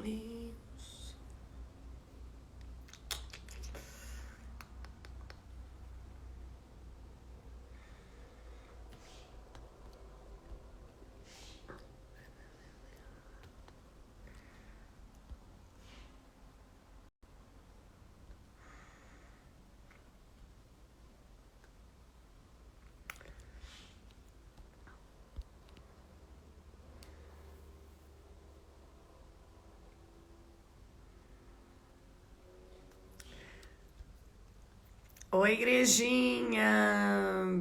amigos. Oi, igrejinha!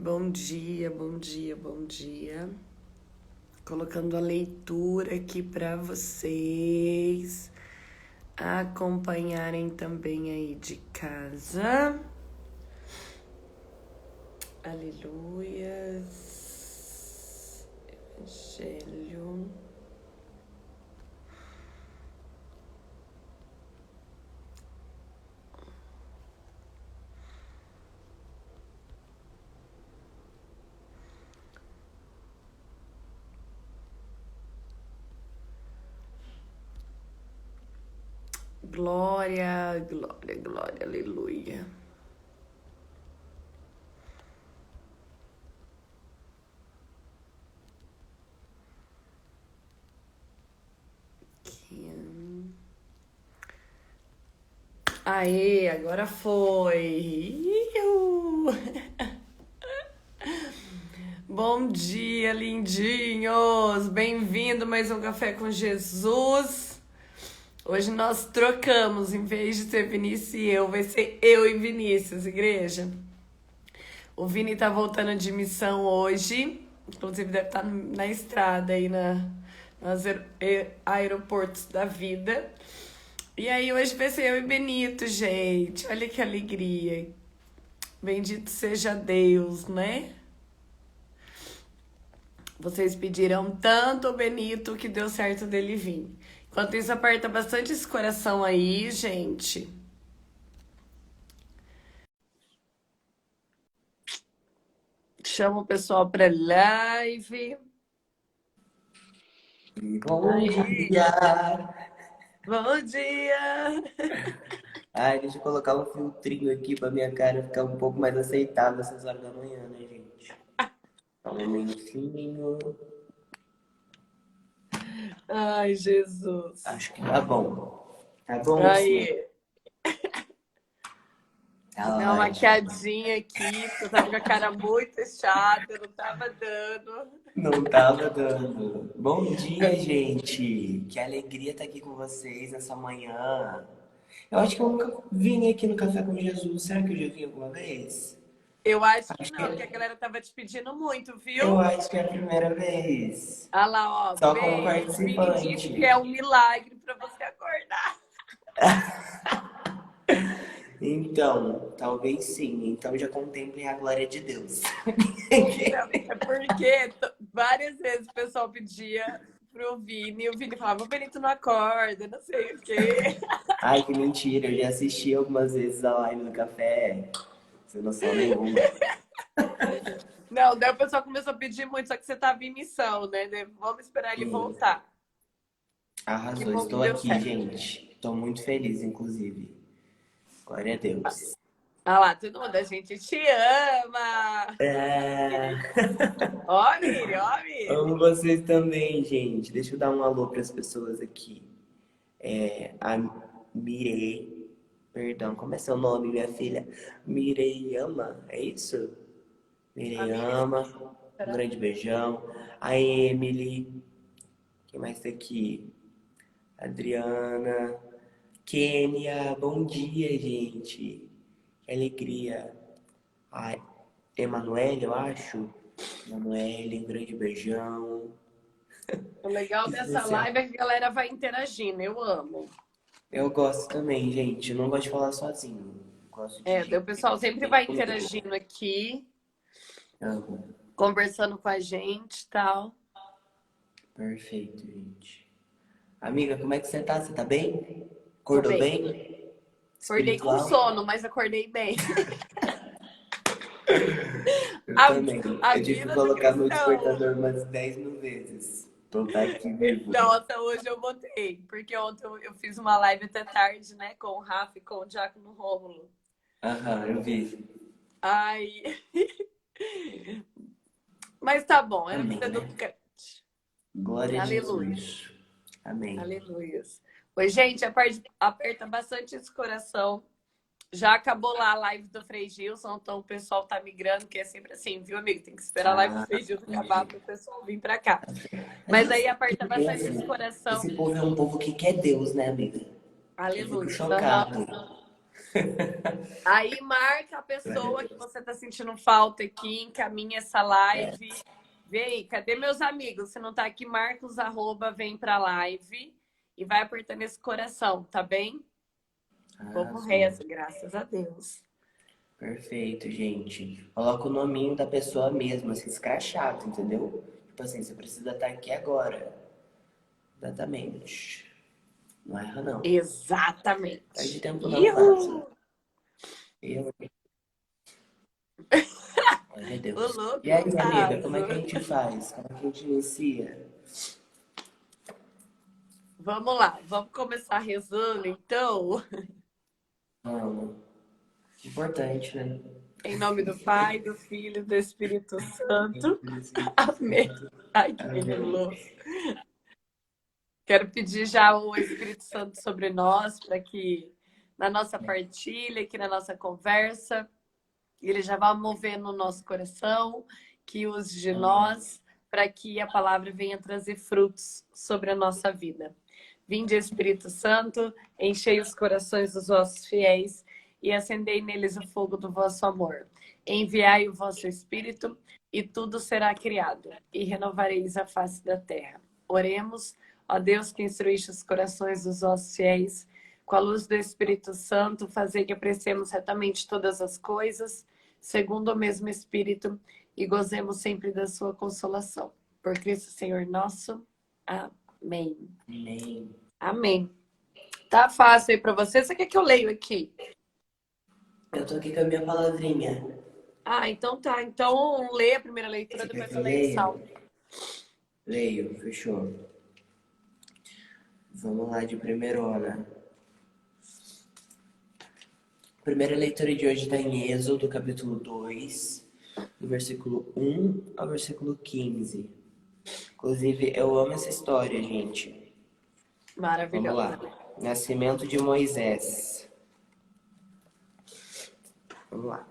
Bom dia, bom dia, bom dia. Colocando a leitura aqui para vocês acompanharem também aí de casa. Aleluias. Evangelho. Glória, glória, glória, aleluia. Aê, agora foi. Iu. Bom dia, lindinhos. Bem-vindo mais um Café com Jesus. Hoje nós trocamos, em vez de ser Vinícius e eu, vai ser eu e Vinícius, igreja. O Vini tá voltando de missão hoje, inclusive deve estar na estrada aí nos aeroportos da vida. E aí hoje vai ser eu e Benito, gente. Olha que alegria. Bendito seja Deus, né? Vocês pediram tanto o Benito que deu certo dele vir. Enquanto isso, aperta bastante esse coração aí, gente. Chama o pessoal pra live. Bom dia! Bom dia! Ai, deixa eu colocar um filtrinho aqui pra minha cara ficar um pouco mais aceitável essas horas da manhã, né, gente? Só um momentinho. Ai, Jesus. Acho que tá bom. Tá bom, sim. Aí, Tá vou dar uma ótimo. maquiadinha aqui, porque eu tava com a cara muito fechada, não tava dando. Não tava dando. Bom dia, gente! Que alegria estar aqui com vocês essa manhã. Eu acho que eu nunca vim aqui no Café com Jesus. Será que eu já vim alguma vez? Eu acho que Acho não, porque a que, galera tava te pedindo muito, eu viu? acho que é a primeira vez. Olha lá, ó, Só como beijo. O Vini disse que é participante. um milagre pra você acordar. Então, talvez sim. Então já contemplem a glória de Deus. Não, é porque várias vezes o pessoal pedia pro Vini e o Vini falava, o Benito não acorda, não sei o quê. Ai, que mentira. Eu já assisti algumas vezes a live do café. Sem noção nenhuma. Não, daí o pessoal começou a pedir muito, só que você tava em missão, né? Vamos esperar ele Sim, voltar. Que arrasou. bom que Estou deu aqui, certo. gente. Estou muito feliz, inclusive. Glória a Deus. Olha lá, todo mundo, a gente te ama! Ó, Miri, ó, Miri. Amo vocês também, gente. Deixa eu dar um alô para as pessoas aqui. A Mirei. Perdão, como é seu nome, minha filha? Mireyama, é isso? A Miri, Mireyama, um grande beijão. A Emily, quem mais tá aqui? Adriana, Kênia, bom dia, gente. Que alegria. A Emanuele, eu acho. Emanuele, um grande beijão. o legal Que dessa especial. live é que a galera vai interagindo, eu amo. Eu gosto também, gente. Eu não gosto de falar sozinho. Gosto de Daí o gente pessoal sempre também vai comigo. interagindo aqui, Amo. conversando com a gente e tal. Perfeito, gente. Amiga, como é que você tá? Você tá bem? Tô Acordou bem. bem? Acordei com Espiritual? sono, mas acordei bem. Eu A, também. a Eu tive que vida do colocar meu cristão. despertador umas 10 mil vezes. Não tá aqui vivo. Nossa, hoje eu botei, porque ontem eu fiz uma live até tarde, né, com o Rafa e com o Diácono Rômulo. Aham, eu vi. Ai. Mas tá bom, era Amém, vida do né? crente. Glória a Aleluia. Jesus. Amém. Aleluia. Oi, gente, aperta bastante esse coração. Já acabou lá a live do Frei Gilson, então o pessoal tá migrando, que é sempre assim, viu, amigo? Tem que esperar a live do Ah, Frei Gilson acabar entendi. para o pessoal vir para cá. Mas Mas aí você aperta bastante esse pensa, coração. esse povo é um povo que quer Deus, né, amiga? Eu fico Aleluia. chocado. Aí marca a pessoa que você tá sentindo falta aqui, encaminha essa live. Vê aí, cadê meus amigos? Se não tá aqui, marca os arroba, vem pra live e vai apertando esse coração, tá bem? O povo Arrasou. reza, graças a Deus. Perfeito, gente. Coloca o nominho da pessoa mesmo, assim, escrachado, entendeu? Tipo assim, você precisa estar aqui agora. Exatamente. Não erra, não. Perde Exatamente. tempo não, Ihu! parça. Eu, ai, O Deus. E louco, aí, amiga, como é que a vaso. gente faz? Como é que a gente inicia? Vamos lá, vamos começar rezando, então. Vamos. Importante, né? Em nome do Pai, do Filho e do Espírito Santo. Amém. Ai, que menino Amém. louco. Quero pedir já o Espírito Santo sobre nós, para que na nossa partilha, aqui na nossa conversa, ele já vá movendo o nosso coração, que use de Amém. nós, para que a palavra venha trazer frutos sobre a nossa vida. Vinde, Espírito Santo, enchei os corações dos vossos fiéis e acendei neles o fogo do vosso amor. Enviai o vosso Espírito e tudo será criado, e renovareis a face da terra. Oremos, ó Deus que instruíste os corações dos vossos fiéis, com a luz do Espírito Santo, fazei que apreciemos retamente todas as coisas, segundo o mesmo Espírito, e gozemos sempre da sua consolação. Por Cristo Senhor nosso. Amém. Amém. Amém. Tá fácil aí para você? Você quer que eu leio aqui? Eu tô aqui com a minha palavrinha. Ah, então tá. Então lê a primeira leitura, Você quer depois que eu eu leio o leia? salmo. Leio, fechou. Vamos lá de primeirona. A primeira leitura de hoje está em Êxodo, capítulo 2, do versículo 1 ao versículo 15. Inclusive, eu amo essa história, gente. Vamos Maravilhosa. lá. Nascimento de Moisés. Vamos lá.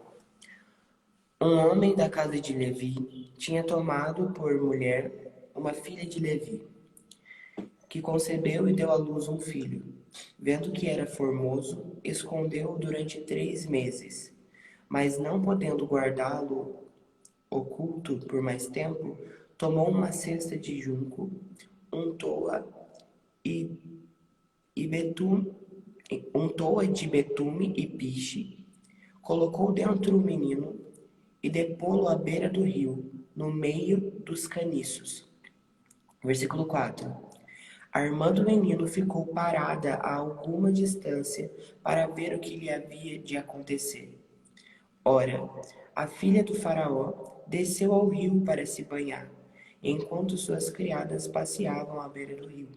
Um homem da casa de Levi tinha tomado por mulher uma filha de Levi, que concebeu e deu à luz um filho. Vendo que era formoso, escondeu-o durante 3 meses. Mas não podendo guardá-lo oculto por mais tempo, tomou uma cesta de junco, untou-a e, untou-a de betume e piche, colocou dentro o menino e depô-lo à beira do rio, no meio dos caniços. Versículo 4. A irmã do menino ficou parada a alguma distância para ver o que lhe havia de acontecer. Ora, a filha do faraó desceu ao rio para se banhar, enquanto suas criadas passeavam à beira do rio.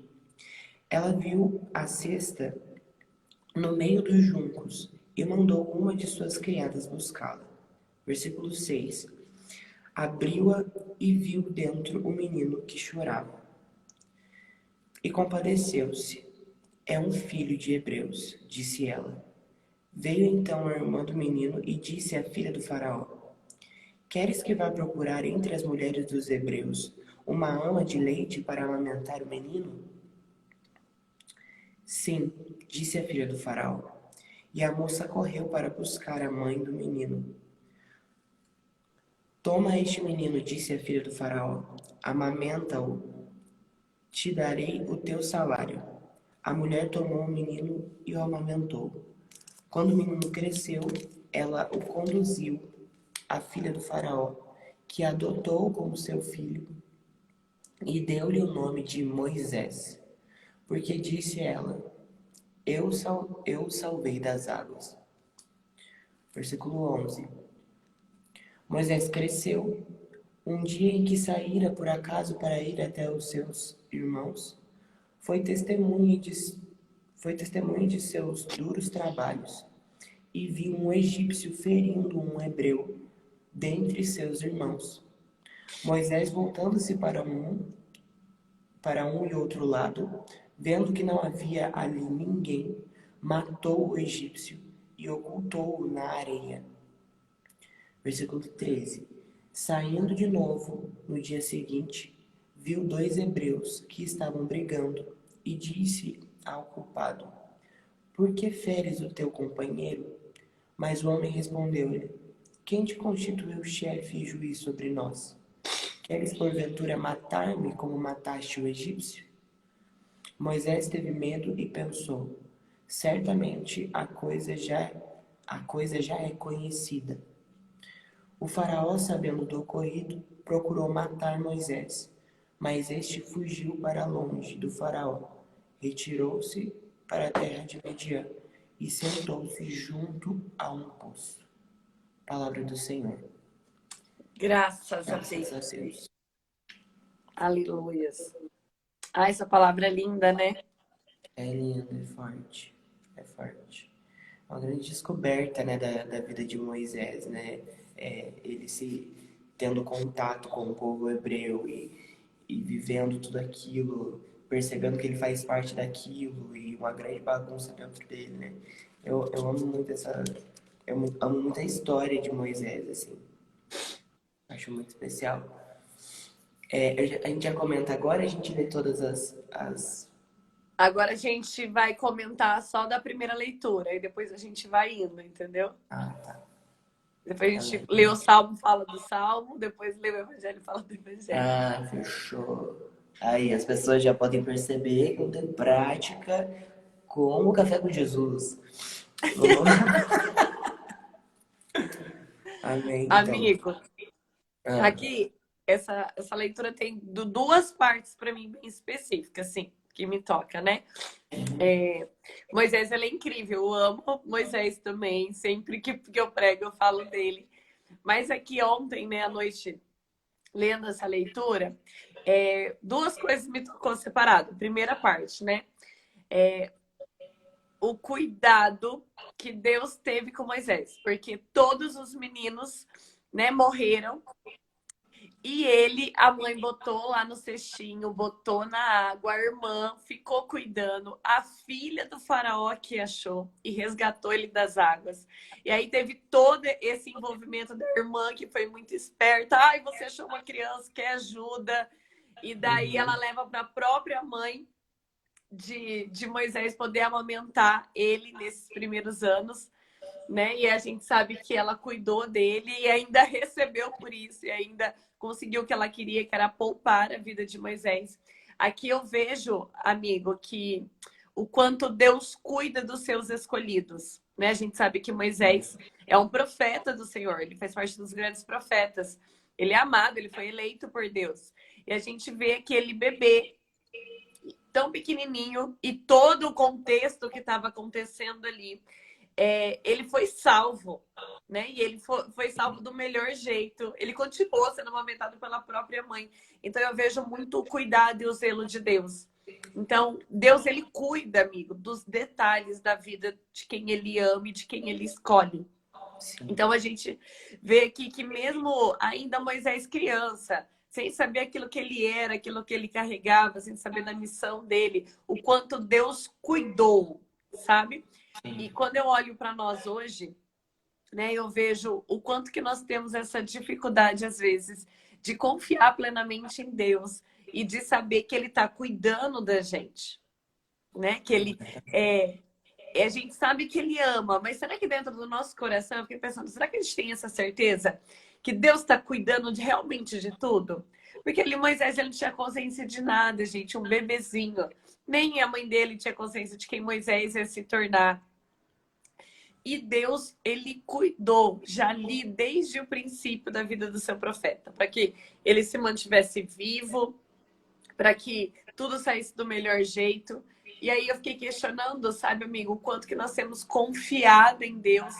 Ela viu a cesta no meio dos juncos e mandou uma de suas criadas buscá-la. Versículo 6. Abriu-a e viu dentro o menino que chorava. E compadeceu-se. É um filho de Hebreus, disse ela. Veio então a irmã do menino e disse à filha do faraó: Queres que vá procurar entre as mulheres dos hebreus uma ama de leite para amamentar o menino? Sim, disse a filha do faraó. E a moça correu para buscar a mãe do menino. Toma este menino, disse a filha do faraó. Amamenta-o, te darei o teu salário. A mulher tomou o menino e o amamentou. Quando o menino cresceu, ela o conduziu à filha do faraó, que adotou como seu filho e deu-lhe o nome de Moisés, porque disse ela: eu o salvei das águas. Versículo 11. Moisés cresceu, Um dia em que saíra por acaso para ir até os seus irmãos, foi testemunha de, foi testemunha de seus duros trabalhos, e viu um egípcio ferindo um hebreu dentre seus irmãos. Moisés, voltando-se para um e outro lado, vendo que não havia ali ninguém, matou o egípcio e ocultou-o na areia. Versículo 13. Saindo de novo, no dia seguinte, viu dois hebreus que estavam brigando e disse ao culpado: Por que feres o teu companheiro? Mas o homem respondeu-lhe: Quem te constituiu chefe e juiz sobre nós? Queres porventura matar-me como mataste o egípcio? Moisés teve medo e pensou: Certamente a coisa já é conhecida. O faraó, sabendo do ocorrido, procurou matar Moisés, mas este fugiu para longe do faraó, retirou-se para a terra de Midian e sentou-se junto a um poço. Palavra do Senhor. Graças a Graças a Deus. Deus. Aleluia. Ah, essa palavra é linda, né? É lindo, é forte. É forte. É uma grande descoberta, né, da vida de Moisés, né? Ele se tendo contato com o povo hebreu e vivendo tudo aquilo, percebendo que ele faz parte daquilo e uma grande bagunça dentro dele, né? Eu amo muito amo muito a história de Moisés, assim. Acho muito especial. A gente já comenta agora, a gente lê todas as... Agora a gente vai comentar só da primeira leitura e depois a gente vai indo, entendeu? Ah, tá. Depois a Tá gente bem. lê o Salmo, fala do Salmo, depois lê o Evangelho, fala do Evangelho. Ah, fechou. Aí as pessoas já podem perceber que eu tenho prática com o Café com Jesus. Vamos Amém, então. Amigo, Ah, aqui essa leitura tem duas partes para mim bem específicas, assim, que me toca, né? Moisés, ele é incrível, eu amo Moisés também, sempre que eu prego eu falo dele. Mas aqui ontem, né, à noite, lendo essa leitura, duas coisas me tocou separado. Primeira parte, né? O cuidado que Deus teve com Moisés, porque todos os meninos, né, morreram e ele, a mãe botou lá no cestinho, botou na água, a irmã ficou cuidando, a filha do faraó que achou e resgatou ele das águas. E aí teve todo esse envolvimento da irmã que foi muito esperta. Ai, você achou uma criança, quer ajuda. E daí ela uhum. leva para a própria mãe de Moisés poder amamentar ele nesses primeiros anos, né? E a gente sabe que ela cuidou dele e ainda recebeu por isso, e ainda conseguiu o que ela queria, que era poupar a vida de Moisés. Aqui eu vejo, amigo, que o quanto Deus cuida dos seus escolhidos, né? A gente sabe que Moisés é um profeta do Senhor, ele faz parte dos grandes profetas. Ele é amado, ele foi eleito por Deus. E a gente vê aquele bebê tão pequenininho e todo o contexto que estava acontecendo ali, ele foi salvo, né? E ele foi salvo do melhor jeito. Ele continuou sendo amamentado pela própria mãe. Então eu vejo muito o cuidado e o zelo de Deus. Então, Deus, ele cuida, amigo, dos detalhes da vida de quem ele ama e de quem ele escolhe. Sim. Então a gente vê aqui que mesmo ainda Moisés criança, sem saber aquilo que ele era, aquilo que ele carregava, sem saber da missão dele, o quanto Deus cuidou, sabe? E Sim. quando eu olho para nós hoje, né, eu vejo o quanto que nós temos essa dificuldade às vezes de confiar plenamente em Deus e de saber que ele está cuidando da gente, né? Que ele a gente sabe que ele ama, mas será que dentro do nosso coração, eu fiquei pensando, será que a gente tem essa certeza que Deus está cuidando realmente de tudo? Porque ali Moisés, ele não tinha consciência de nada, gente, um bebezinho. Nem a mãe dele tinha consciência de quem Moisés ia se tornar. E Deus, ele cuidou já ali desde o princípio da vida do seu profeta, para que ele se mantivesse vivo, para que tudo saísse do melhor jeito. E aí eu fiquei questionando, sabe, amigo, o quanto que nós temos confiado em Deus,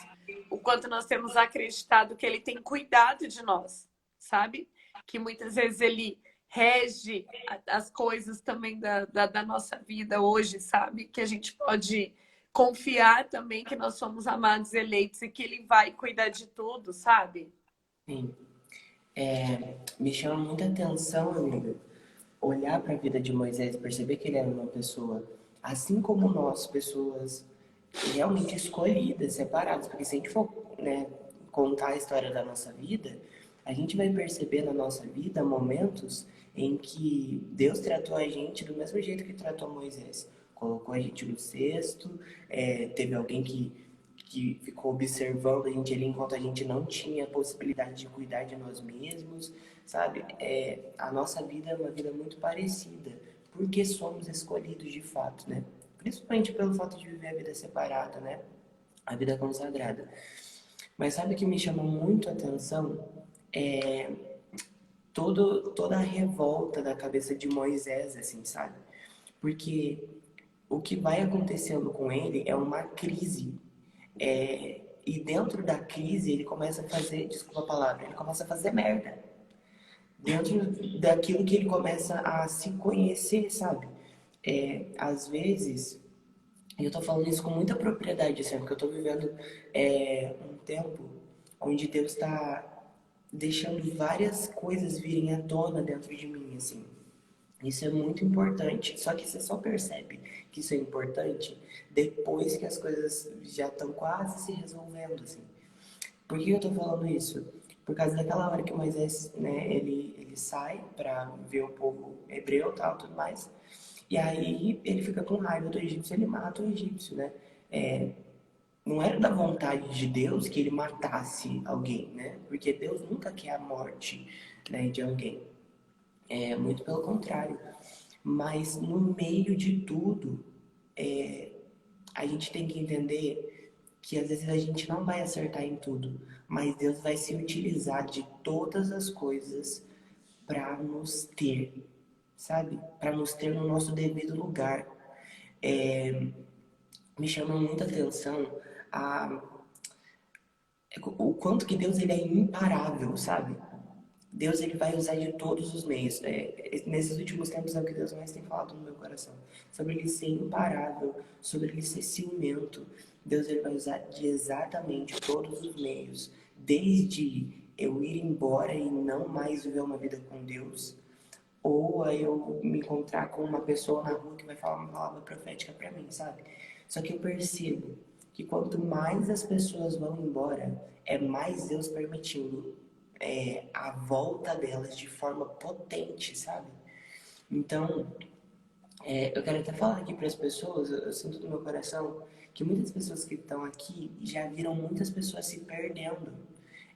o quanto nós temos acreditado que ele tem cuidado de nós, sabe? que muitas vezes ele rege as coisas também da nossa vida hoje, sabe? Que a gente pode confiar também que nós somos amados, eleitos e que ele vai cuidar de tudo, sabe? Sim. Me chama muita atenção, amiga, olhar para a vida de Moisés e perceber que ele era uma pessoa, assim como nós, pessoas realmente escolhidas, separadas, porque se a gente for, né, contar a história da nossa vida, a gente vai perceber na nossa vida momentos em que Deus tratou a gente do mesmo jeito que tratou Moisés. Colocou a gente no cesto, teve alguém que ficou observando a gente ali enquanto a gente não tinha a possibilidade de cuidar de nós mesmos, sabe? A nossa vida é uma vida muito parecida, porque somos escolhidos de fato, né? Principalmente pelo fato de viver a vida separada, né? A vida consagrada. Mas sabe o que me chamou muito a atenção? É toda a revolta da cabeça de Moisés, assim, sabe? Porque o que vai acontecendo com ele é uma crise. E dentro da crise ele começa a fazer, desculpa a palavra, ele começa a fazer merda. Dentro daquilo que ele começa a se conhecer, sabe? Às vezes, e eu tô falando isso com muita propriedade, assim, porque eu tô vivendo um tempo onde Deus está deixando várias coisas virem à tona dentro de mim, assim. Isso é muito importante, só que você só percebe que isso é importante depois que as coisas já estão quase se resolvendo, assim. Por que eu tô falando isso? Por causa daquela hora que Moisés, né, ele sai para ver o povo hebreu e tal, tudo mais. E aí ele fica com raiva do egípcio, ele mata o egípcio, né? É, não era da vontade de Deus que ele matasse alguém, né? Porque Deus nunca quer a morte, né, de alguém. Muito pelo contrário. Mas no meio de tudo, a gente tem que entender que às vezes a gente não vai acertar em tudo, mas Deus vai se utilizar de todas as coisas para nos ter, sabe? Para nos ter no nosso devido lugar. Me chama muita atenção a, o quanto que Deus ele é imparável, sabe? Deus ele vai usar de todos os meios. Nesses últimos tempos é o que Deus mais tem falado no meu coração. Sobre ele ser imparável, sobre ele ser ciumento. Deus ele vai usar de exatamente todos os meios. Desde eu ir embora e não mais viver uma vida com Deus, ou a eu me encontrar com uma pessoa na rua que vai falar uma palavra profética para mim, sabe? Só que eu percebo que quanto mais as pessoas vão embora, é mais Deus permitindo a volta delas de forma potente, sabe? Então, eu quero até falar aqui para as pessoas, eu sinto no meu coração que muitas pessoas que estão aqui já viram muitas pessoas se perdendo.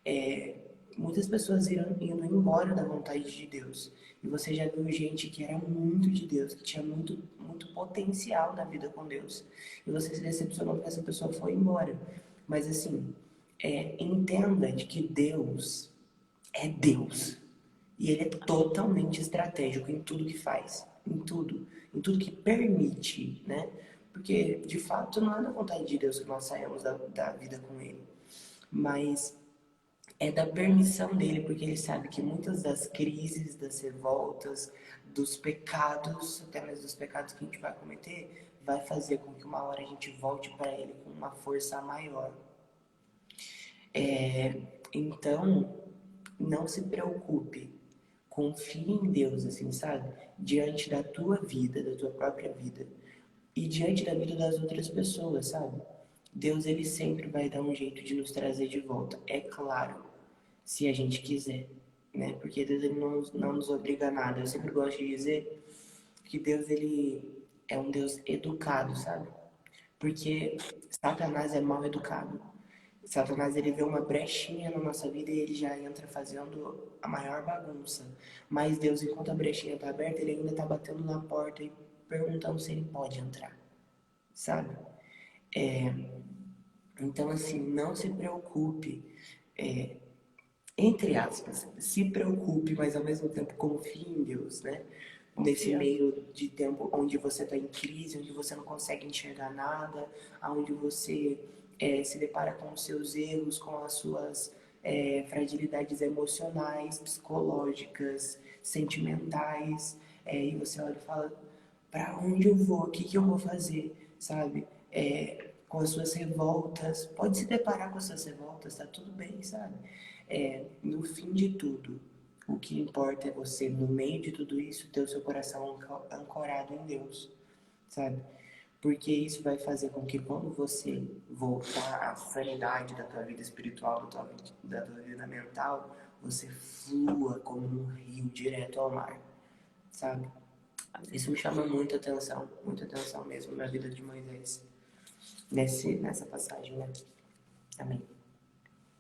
É, muitas pessoas indo embora da vontade de Deus. E você já viu gente que era muito de Deus, que tinha muito, muito potencial na vida com Deus. E você se decepcionou porque essa pessoa foi embora. Mas assim, entenda de que Deus é Deus. E ele é totalmente estratégico em tudo que faz, em tudo que permite, né? Porque, de fato, não é da vontade de Deus que nós saímos da vida com ele, mas é da permissão dele, porque ele sabe que muitas das crises, das revoltas, dos pecados, até mesmo dos pecados que a gente vai cometer, vai fazer com que uma hora a gente volte para ele com uma força maior. Então, não se preocupe. Confie em Deus, assim, sabe? Diante da tua vida, da tua própria vida. E diante da vida das outras pessoas, sabe? Deus, ele sempre vai dar um jeito de nos trazer de volta. É claro, se a gente quiser, né? Porque Deus, ele não nos obriga a nada. Eu sempre gosto de dizer que Deus, ele é um Deus educado, sabe? Porque Satanás é mal educado. Satanás ele vê uma brechinha na nossa vida e ele já entra fazendo a maior bagunça. Mas Deus, enquanto a brechinha está aberta, ele ainda está batendo na porta e perguntando se ele pode entrar, sabe? Então, assim, não se preocupe, entre aspas, se preocupe, mas ao mesmo tempo confie em Deus, né? Nesse meio de tempo onde você está em crise, onde você não consegue enxergar nada, onde você se depara com os seus erros, com as suas fragilidades emocionais, psicológicas, sentimentais. E você olha e fala, para onde eu vou? O que que eu vou fazer? Sabe? Com as suas revoltas. Pode se deparar com as suas revoltas, tá tudo bem, sabe? No fim de tudo, o que importa é você, no meio de tudo isso, ter o seu coração ancorado em Deus, sabe? Porque isso vai fazer com que quando você voltar à sanidade da tua vida espiritual, da tua vida mental, você flua como um rio direto ao mar, sabe? Isso me chama muita atenção mesmo na vida de Moisés, nessa passagem, né? Amém.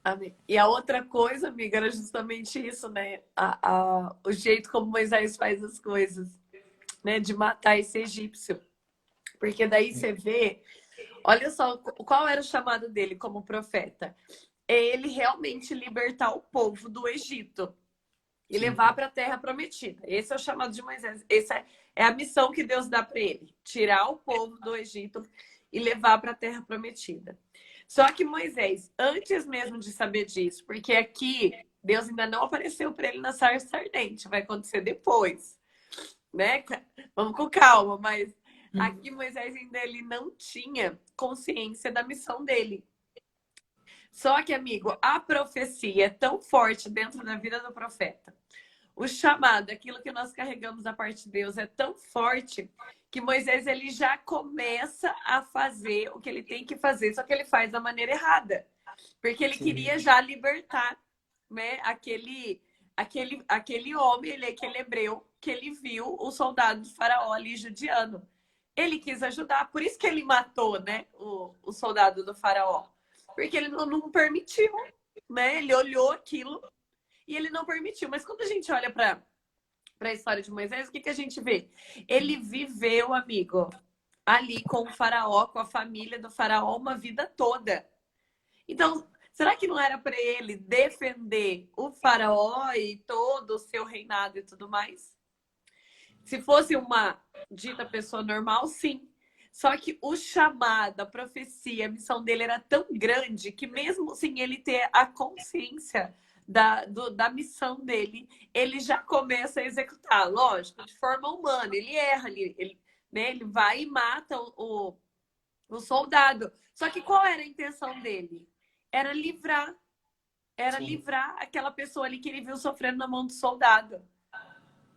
Amém. E a outra coisa, amiga, era justamente isso, né? O jeito como Moisés faz as coisas, né? De matar esse egípcio. Porque daí você vê, olha só, qual era o chamado dele como profeta? É ele realmente libertar o povo do Egito e Sim. levar para a terra prometida. Esse é o chamado de Moisés. Essa é a missão que Deus dá para ele: tirar o povo do Egito e levar para a terra prometida. Só que Moisés, antes mesmo de saber disso, porque aqui Deus ainda não apareceu para ele na sarça ardente, vai acontecer depois, né? Vamos com calma, mas aqui Moisés ainda ele não tinha consciência da missão dele. Só que, amigo, a profecia é tão forte dentro da vida do profeta. O chamado, aquilo que nós carregamos da parte de Deus é tão forte que Moisés ele já começa a fazer o que ele tem que fazer, só que ele faz da maneira errada. Porque ele queria já libertar, né, aquele homem, aquele hebreu, que ele viu o soldado de Faraó ali judiando. Ele quis ajudar, por isso que ele matou, né, o soldado do Faraó. Porque ele não permitiu, né? Ele olhou aquilo e ele não permitiu. Mas quando a gente olha para a história de Moisés, o que a gente vê? Ele viveu, amigo, ali com o Faraó, com a família do Faraó, uma vida toda. Então, será que não era para ele defender o Faraó e todo o seu reinado e tudo mais? Se fosse uma dita pessoa normal, sim. Só que o chamado, a profecia, a missão dele era tão grande que mesmo sem ele ter a consciência da missão dele, ele já começa a executar. Lógico, de forma humana, ele erra, né, ele vai e mata o soldado. Só que qual era a intenção dele? Era livrar. Era Sim. livrar aquela pessoa ali que ele viu sofrendo na mão do soldado.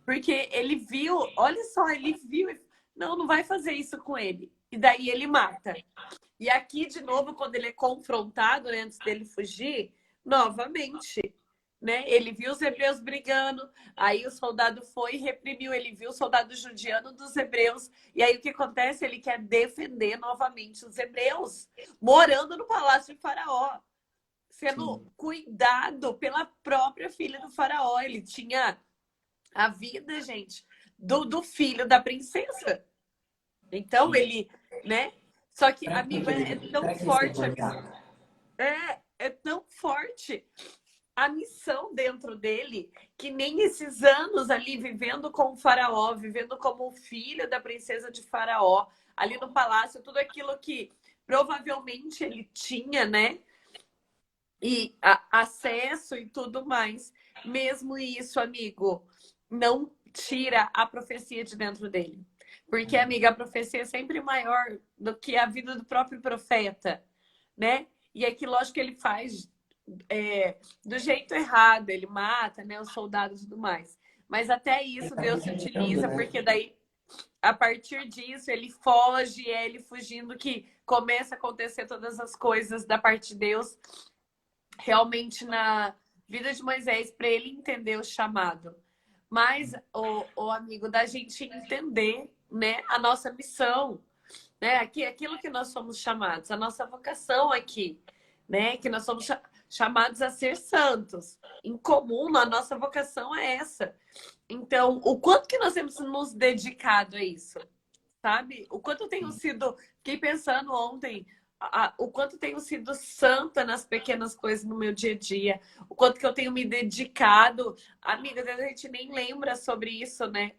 Porque ele viu, olha só, ele viu, não vai fazer isso com ele. E daí ele mata. E aqui, de novo, quando ele é confrontado, né, antes dele fugir, novamente, né, ele viu os hebreus brigando, aí o soldado foi e reprimiu, ele viu o soldado judiando dos hebreus, e aí o que acontece? Ele quer defender novamente os hebreus, morando no palácio de Faraó, sendo cuidado pela própria filha do Faraó. Ele tinha a vida, gente, do filho da princesa. Então, ele, né? Só que, amigo, é tão forte. É tão forte a missão dentro dele que nem esses anos ali vivendo com o Faraó, vivendo como filho da princesa de Faraó, ali no palácio, tudo aquilo que provavelmente ele tinha, né? E acesso e tudo mais. Mesmo isso, amigo, não tira a profecia de dentro dele. Porque, amiga, a profecia é sempre maior do que a vida do próprio profeta, né? E é que, lógico, que ele faz do jeito errado, ele mata, né, os soldados e tudo mais. Mas até isso Deus se utiliza, porque daí, a partir disso, ele foge, é ele fugindo que começa a acontecer todas as coisas da parte de Deus realmente na vida de Moisés, para ele entender o chamado. Mas, o amigo, da gente entender, né, a nossa missão, né, aquilo que nós somos chamados, a nossa vocação aqui, né, que nós somos chamados a ser santos. Em comum, a nossa vocação é essa. Então, o quanto que nós temos nos dedicado a isso, sabe? O quanto eu tenho sido... Fiquei pensando ontem, o quanto tenho sido santa nas pequenas coisas no meu dia a dia, o quanto que eu tenho me dedicado. Amiga, a gente nem lembra sobre isso, né?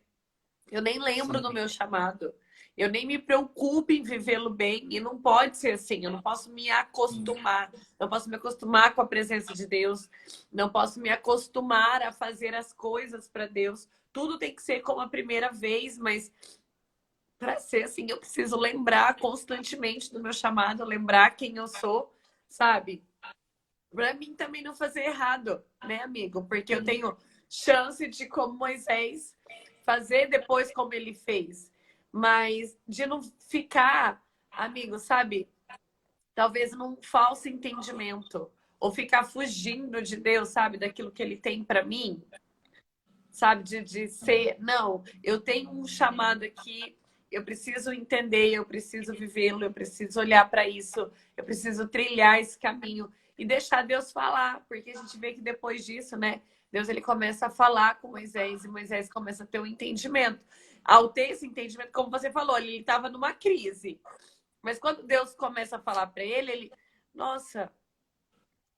Eu nem lembro do meu chamado. Eu nem me preocupo em vivê-lo bem e não pode ser assim. Eu não posso me Sim. acostumar. Não posso me acostumar com a presença de Deus. Não posso me acostumar a fazer as coisas para Deus. Tudo tem que ser como a primeira vez, mas para ser assim, eu preciso lembrar constantemente do meu chamado, lembrar quem eu sou, sabe? Para mim também não fazer errado, né, amigo? Porque eu Sim. tenho chance de, como Moisés, fazer depois como ele fez. Mas de não ficar, amigo, sabe? Talvez num falso entendimento. Ou ficar fugindo de Deus, sabe? Daquilo que ele tem para mim. Sabe? De ser. Não, eu tenho um chamado aqui. Eu preciso entender, eu preciso vivê-lo, eu preciso olhar para isso, eu preciso trilhar esse caminho e deixar Deus falar, porque a gente vê que depois disso, né, Deus ele começa a falar com Moisés e Moisés começa a ter um entendimento. Ao ter esse entendimento, como você falou, ele estava numa crise, mas quando Deus começa a falar para ele, nossa,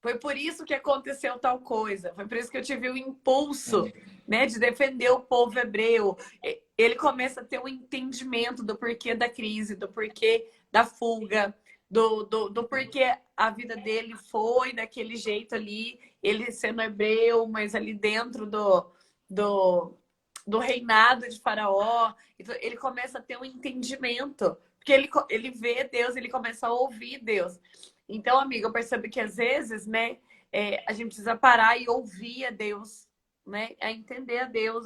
foi por isso que aconteceu tal coisa. Foi por isso que eu tive o impulso, né, de defender o povo hebreu. Ele começa a ter um entendimento do porquê da crise, do porquê da fuga, do porquê a vida dele foi daquele jeito ali, ele sendo hebreu, mas ali dentro do, do reinado de Faraó. Então, ele começa a ter um entendimento, porque ele vê Deus, ele começa a ouvir Deus. Então, amiga, eu percebo que às vezes, né, a gente precisa parar e ouvir a Deus, né? A entender a Deus,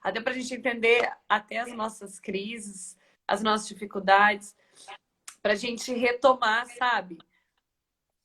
até para a gente entender até as nossas crises, as nossas dificuldades, para a gente retomar, sabe?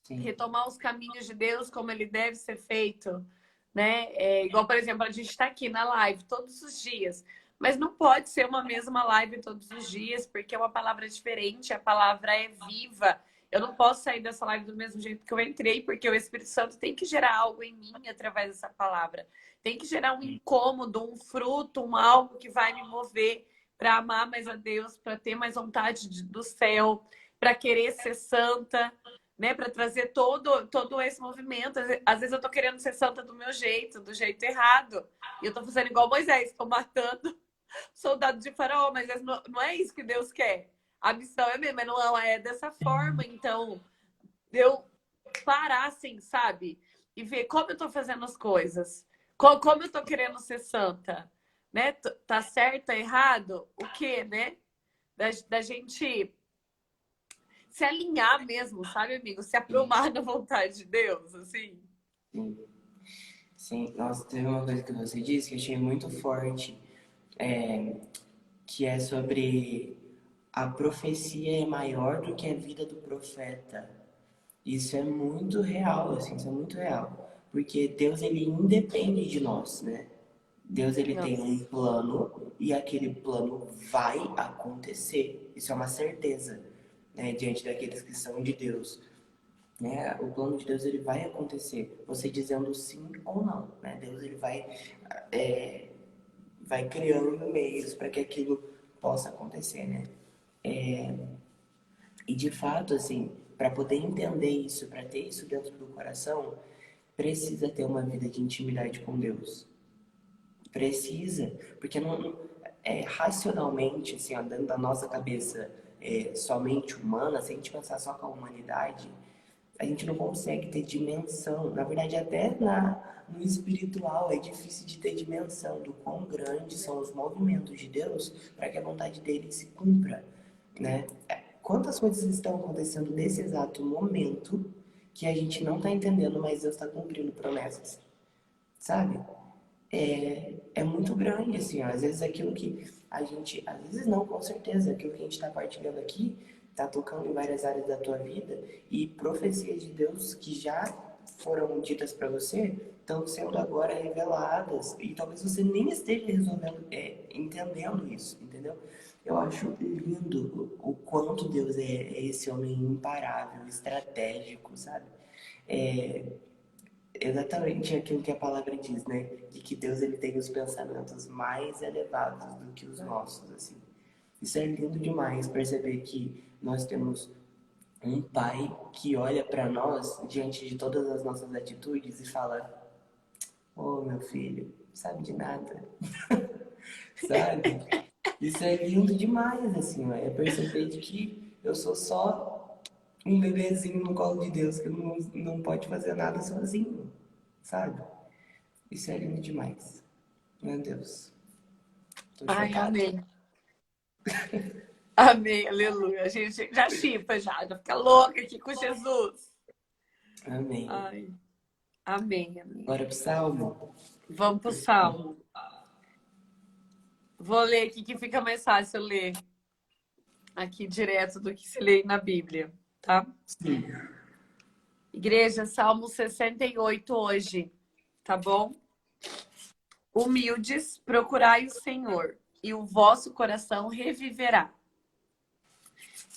Sim. Retomar os caminhos de Deus como ele deve ser feito, né? Igual, por exemplo, a gente está aqui na live todos os dias, mas não pode ser uma mesma live todos os dias, porque é uma palavra diferente, a palavra é viva. Eu não posso sair dessa live do mesmo jeito que eu entrei, porque o Espírito Santo tem que gerar algo em mim através dessa palavra. Tem que gerar um incômodo, um fruto, um algo que vai me mover para amar mais a Deus, para ter mais vontade do céu, para querer ser santa, né, para trazer todo esse movimento. Às vezes eu tô querendo ser santa do meu jeito, do jeito errado. E eu tô fazendo igual Moisés, tô matando soldado de Faraó, mas não é isso que Deus quer. A missão é mesmo, mas não é dessa forma. Então, eu parar assim, sabe? E ver como eu tô fazendo as coisas. Como eu tô querendo ser santa, né? Tá certo, tá errado? O quê, né? Da gente se alinhar mesmo, sabe, amigo? Se aprumar na vontade de Deus, assim. Sim. Sim. Nossa, teve uma coisa que você disse que eu achei muito forte, é, que é sobre a profecia é maior do que a vida do profeta. Isso é muito real, assim, isso é muito real. Porque Deus, ele independe de nós, né? Deus, ele tem um Nossa. plano e aquele plano vai acontecer. Isso é uma certeza, né? Diante daqueles que são de Deus, né? O plano de Deus, ele vai acontecer. Você dizendo sim ou não, né? Deus, ele é, vai criando meios para que aquilo possa acontecer, né? E de fato, assim, para poder entender isso, para ter isso dentro do coração, precisa ter uma vida de intimidade com Deus. Precisa, porque não racionalmente, assim, ó, dentro da nossa cabeça somente humana, se a gente pensar só com a humanidade, a gente não consegue ter dimensão. Na verdade, até no espiritual é difícil de ter dimensão do quão grandes são os movimentos de Deus para que a vontade dele se cumpra, né? Quantas coisas estão acontecendo nesse exato momento que a gente não está entendendo, mas Deus está cumprindo promessas, sabe? É muito grande, assim, ó. Às vezes aquilo que a gente, às vezes não, com certeza, aquilo que a gente está partilhando aqui está tocando em várias áreas da tua vida e profecias de Deus que já foram ditas para você estão sendo agora reveladas e talvez você nem esteja resolvendo, entendendo isso, entendeu? Eu acho lindo o quanto Deus é esse homem imparável, estratégico, sabe? É, exatamente aquilo que a palavra diz, né? De que Deus ele tem os pensamentos mais elevados do que os nossos, assim. Isso é lindo demais perceber que nós temos um pai que olha para nós diante de todas as nossas atitudes e fala: "Oh, meu filho, sabe de nada", sabe? Isso é lindo demais, assim, ó. É perceber de que eu sou só um bebezinho no colo de Deus que não pode fazer nada sozinho, sabe? Isso é lindo demais. Meu Deus, tô Ai, chocado. amém. Amém, aleluia. A gente já chipa, já fica louca aqui com Jesus. Amém. Ai, amém, amém. Bora pro Salmo? Vamos pro Salmo. Vou ler aqui que fica mais fácil ler aqui direto do que se lê na Bíblia, tá? Sim. Igreja, Salmo 68 hoje, tá bom? Humildes, procurai o Senhor, e o vosso coração reviverá.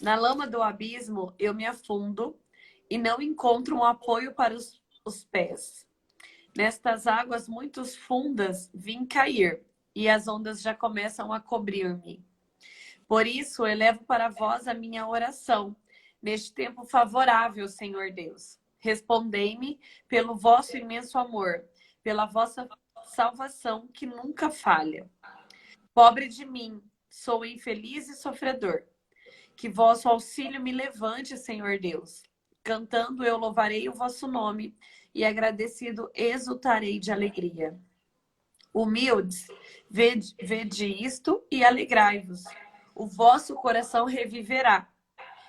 Na lama do abismo eu me afundo e não encontro um apoio para os pés. Nestas águas muito fundas vim cair, e as ondas já começam a cobrir-me. Por isso elevo para vós a minha oração, neste tempo favorável, Senhor Deus. Respondei-me pelo vosso imenso amor, pela vossa salvação que nunca falha. Pobre de mim, sou infeliz e sofredor. Que vosso auxílio me levante, Senhor Deus. Cantando eu louvarei o vosso nome e agradecido exultarei de alegria. Humildes, vede isto e alegrai-vos. O vosso coração reviverá.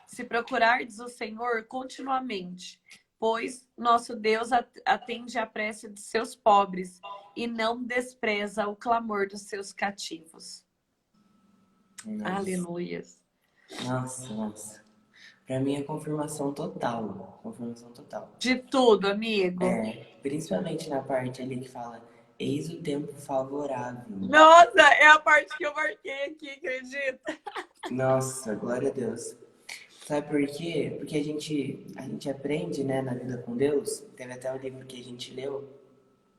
Se procurardes o Senhor continuamente, pois nosso Deus atende à prece de seus pobres e não despreza o clamor dos seus cativos. Nossa, Aleluias. nossa. Pra mim é confirmação total. Confirmação total. De tudo, amigo. Principalmente na parte ali que fala, eis o tempo favorável. Nossa, é a parte que eu marquei aqui, acredita? Nossa, glória a Deus. Sabe por quê? Porque a gente aprende, né, na vida com Deus. Teve até o livro que a gente leu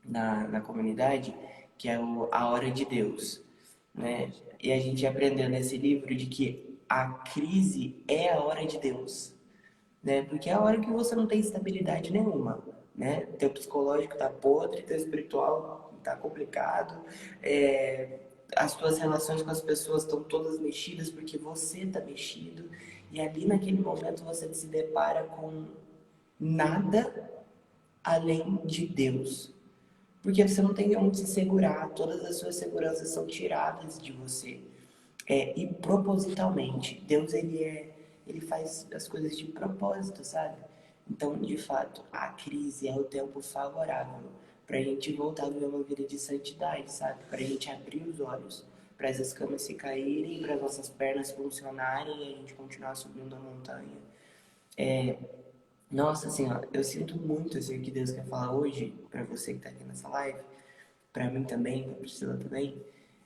na comunidade, que é A Hora de Deus, né? E a gente aprendeu nesse livro de que a crise é a hora de Deus, né? Porque é a hora que você não tem estabilidade nenhuma, né? Teu psicológico tá podre, teu espiritual tá complicado, as tuas relações com as pessoas estão todas mexidas porque você tá mexido, e ali naquele momento você se depara com nada além de Deus. Porque você não tem onde se segurar, todas as suas seguranças são tiradas de você. E propositalmente, Deus ele faz as coisas de propósito, sabe? Então, de fato, a crise é o tempo favorável para a gente voltar a viver uma vida de santidade, sabe? Para a gente abrir os olhos, para as escamas se caírem, para as nossas pernas funcionarem e a gente continuar subindo a montanha. Nossa, assim, ó, eu sinto muito assim, o que Deus quer falar hoje, para você que está aqui nessa live, para mim também, para Priscila também,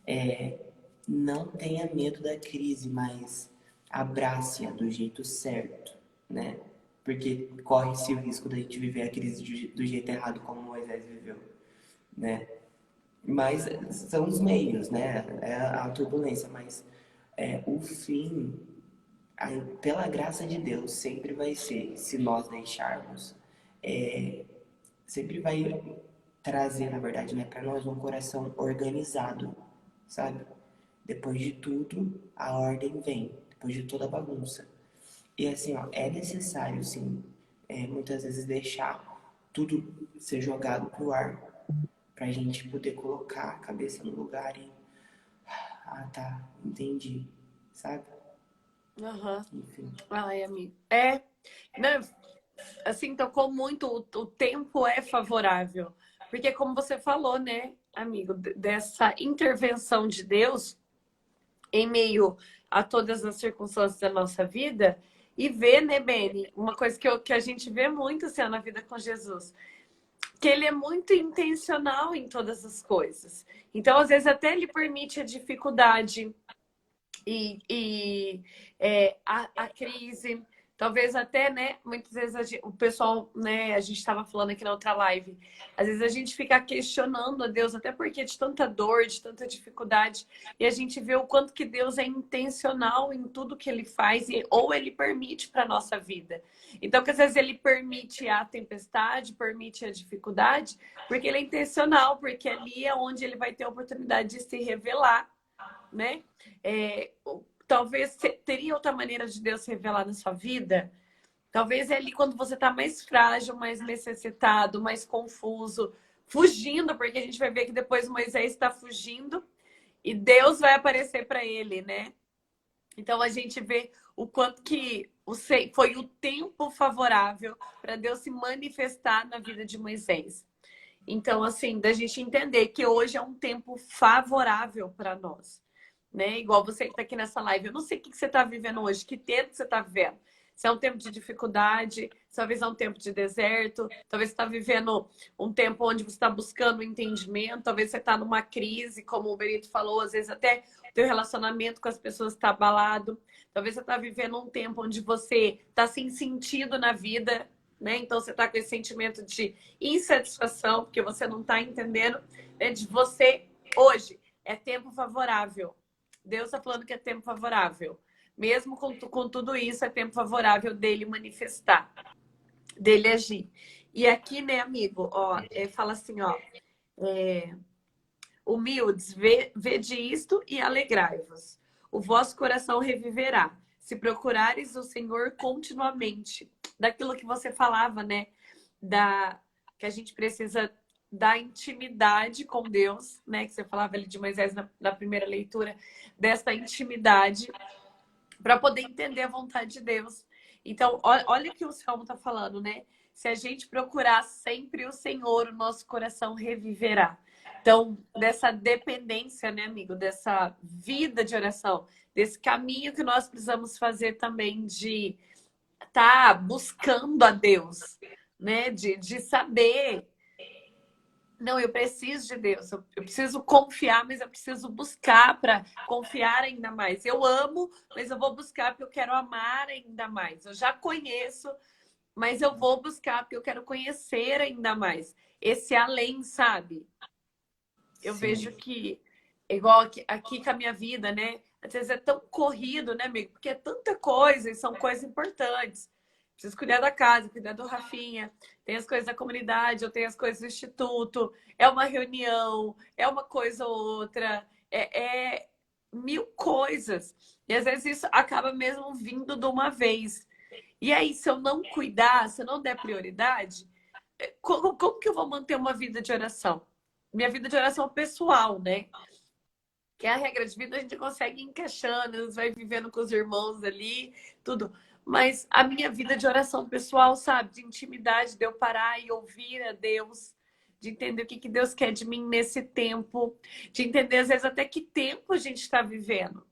é não tenha medo da crise, mas abrace-a do jeito certo, né? Porque corre-se o risco da gente viver a crise do jeito errado como Moisés viveu, né? Mas são os meios, né? É a turbulência, mas o fim, pela graça de Deus, sempre vai ser, se nós deixarmos, sempre vai trazer, na verdade, né, para nós um coração organizado, sabe? Depois de tudo, a ordem vem, depois de toda a bagunça. E assim, ó, é necessário, sim, muitas vezes deixar tudo ser jogado pro ar, pra gente poder colocar a cabeça no lugar e, tá, entendi, sabe? Aham. Enfim. Ai, amigo. Não, assim, tocou muito. O tempo é favorável. Porque, como você falou, né, amigo, dessa intervenção de Deus em meio a todas as circunstâncias da nossa vida e ver, né, Beni, uma coisa que a gente vê muito assim, na vida com Jesus, que ele é muito intencional em todas as coisas. Então, às vezes, até ele permite a dificuldade a crise. Talvez até, né, muitas vezes o pessoal, né, a gente estava falando aqui na outra live, às vezes a gente fica questionando a Deus, até porque de tanta dor, de tanta dificuldade, e a gente vê o quanto que Deus é intencional em tudo que ele faz, ou ele permite para a nossa vida. Então, que às vezes ele permite a tempestade, permite a dificuldade, porque ele é intencional, porque ali é onde ele vai ter a oportunidade de se revelar, né? Talvez teria outra maneira de Deus se revelar na sua vida. Talvez é ali quando você está mais frágil, mais necessitado, mais confuso, fugindo, porque a gente vai ver que depois Moisés está fugindo e Deus vai aparecer para ele, né? Então a gente vê o quanto que foi o tempo favorável para Deus se manifestar na vida de Moisés. Então, assim, da gente entender que hoje é um tempo favorável para nós, né? Igual você que está aqui nessa live. Eu não sei o que você está vivendo hoje, que tempo você está vivendo. Se é um tempo de dificuldade, talvez é um tempo de deserto, talvez você está vivendo um tempo onde você está buscando entendimento, talvez você está numa crise, como o Benito falou, às vezes até o teu relacionamento com as pessoas está abalado. Talvez você está vivendo um tempo onde você está sem sentido na vida, né? Então você está com esse sentimento de insatisfação, porque você não está entendendo, né? De você hoje é tempo favorável. Deus está falando que é tempo favorável. Mesmo com tudo isso, é tempo favorável dele manifestar, dele agir. E aqui, né, amigo, ó, fala assim, ó, humildes, vede isto e alegrai-vos. O vosso coração reviverá. Se procurares o Senhor continuamente. Daquilo que você falava, né? Que a gente precisa da intimidade com Deus, né? Que você falava ali de Moisés na primeira leitura, dessa intimidade para poder entender a vontade de Deus. Então, olha o que o Salmo está falando, né? Se a gente procurar sempre o Senhor, o nosso coração reviverá. Então, dessa dependência, né, amigo? Dessa vida de oração, desse caminho que nós precisamos fazer também de estar buscando a Deus, né? De saber. Não, eu preciso de Deus, eu preciso confiar, mas eu preciso buscar para confiar ainda mais. Eu amo, mas eu vou buscar porque eu quero amar ainda mais. Eu já conheço, mas eu vou buscar porque eu quero conhecer ainda mais. Esse além, sabe? Eu Sim. vejo que, igual aqui com a minha vida, né? Às vezes é tão corrido, né, amigo? Porque é tanta coisa e são coisas importantes. Preciso cuidar da casa, cuidar do Rafinha, tem as coisas da comunidade, eu tenho as coisas do instituto, é uma reunião, é uma coisa ou outra, é mil coisas. E às vezes isso acaba mesmo vindo de uma vez. E aí, se eu não cuidar, se eu não der prioridade, como que eu vou manter uma vida de oração? Minha vida de oração pessoal, né? Que é a regra de vida, a gente consegue ir encaixando, vai vivendo com os irmãos ali, tudo. Mas a minha vida de oração pessoal, sabe? De intimidade, de eu parar e ouvir a Deus, de entender o que Deus quer de mim nesse tempo, de entender, às vezes, até que tempo a gente está vivendo.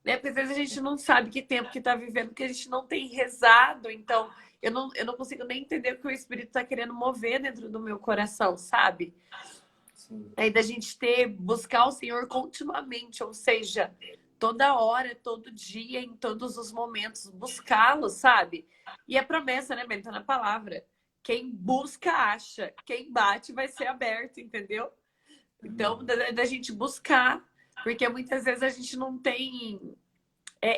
Né? Porque às vezes a gente não sabe que tempo que está vivendo, porque a gente não tem rezado. Então, eu não consigo nem entender o que o Espírito está querendo mover dentro do meu coração, sabe? Sim. Aí da gente buscar o Senhor continuamente, ou seja, toda hora, todo dia, em todos os momentos, buscá-lo, sabe? E a promessa, né, Bento, na palavra. Quem busca, acha. Quem bate, vai ser aberto, entendeu? Então, da gente buscar, porque muitas vezes a gente não tem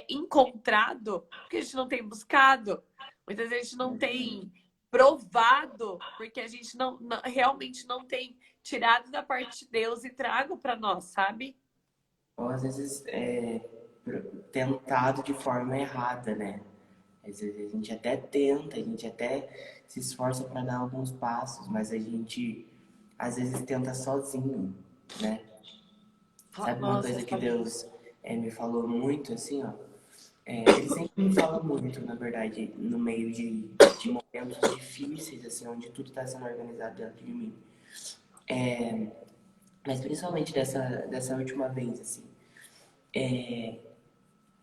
encontrado, porque a gente não tem buscado. Muitas vezes a gente não tem provado, porque a gente realmente não tem tirado da parte de Deus e trago para nós, sabe? Ou às vezes tentado de forma errada, né? Às vezes a gente até tenta, a gente até se esforça para dar alguns passos, mas a gente às vezes tenta sozinho, né? Sabe uma Nossa, coisa que Deus me falou muito, assim, ó? Ele sempre me fala muito, na verdade, no meio de momentos difíceis, assim, onde tudo está sendo organizado dentro de mim. Mas principalmente dessa última vez, assim,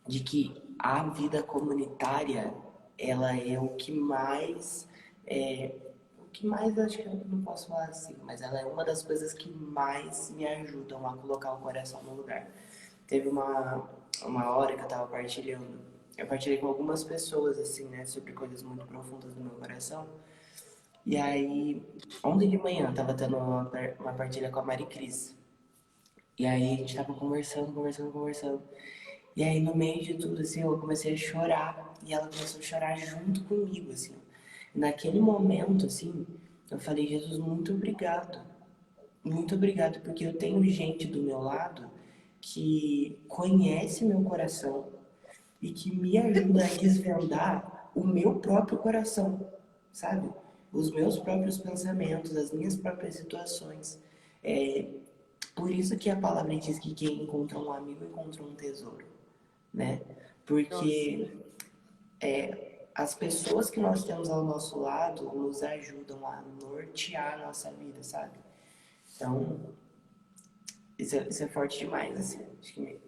de que a vida comunitária, ela é o que mais, acho que eu não posso falar assim, mas ela é uma das coisas que mais me ajudam a colocar o coração no lugar. Teve uma hora que eu tava partilhando, eu partilhei com algumas pessoas, assim, né, sobre coisas muito profundas do meu coração. E aí, ontem de manhã, eu tava tendo uma partilha com a Mari Cris. E aí, a gente tava conversando. E aí, no meio de tudo, assim, eu comecei a chorar. E ela começou a chorar junto comigo, assim. E naquele momento, assim, eu falei, Jesus, muito obrigado. Muito obrigado, porque eu tenho gente do meu lado que conhece meu coração e que me ajuda a desvendar o meu próprio coração, sabe? Os meus próprios pensamentos, as minhas próprias situações. É por isso que a palavra diz que quem encontra um amigo encontra um tesouro, né? Nossa. Porque as pessoas que nós temos ao nosso lado nos ajudam a nortear a nossa vida, sabe? Então, isso é forte demais, assim. Acho que,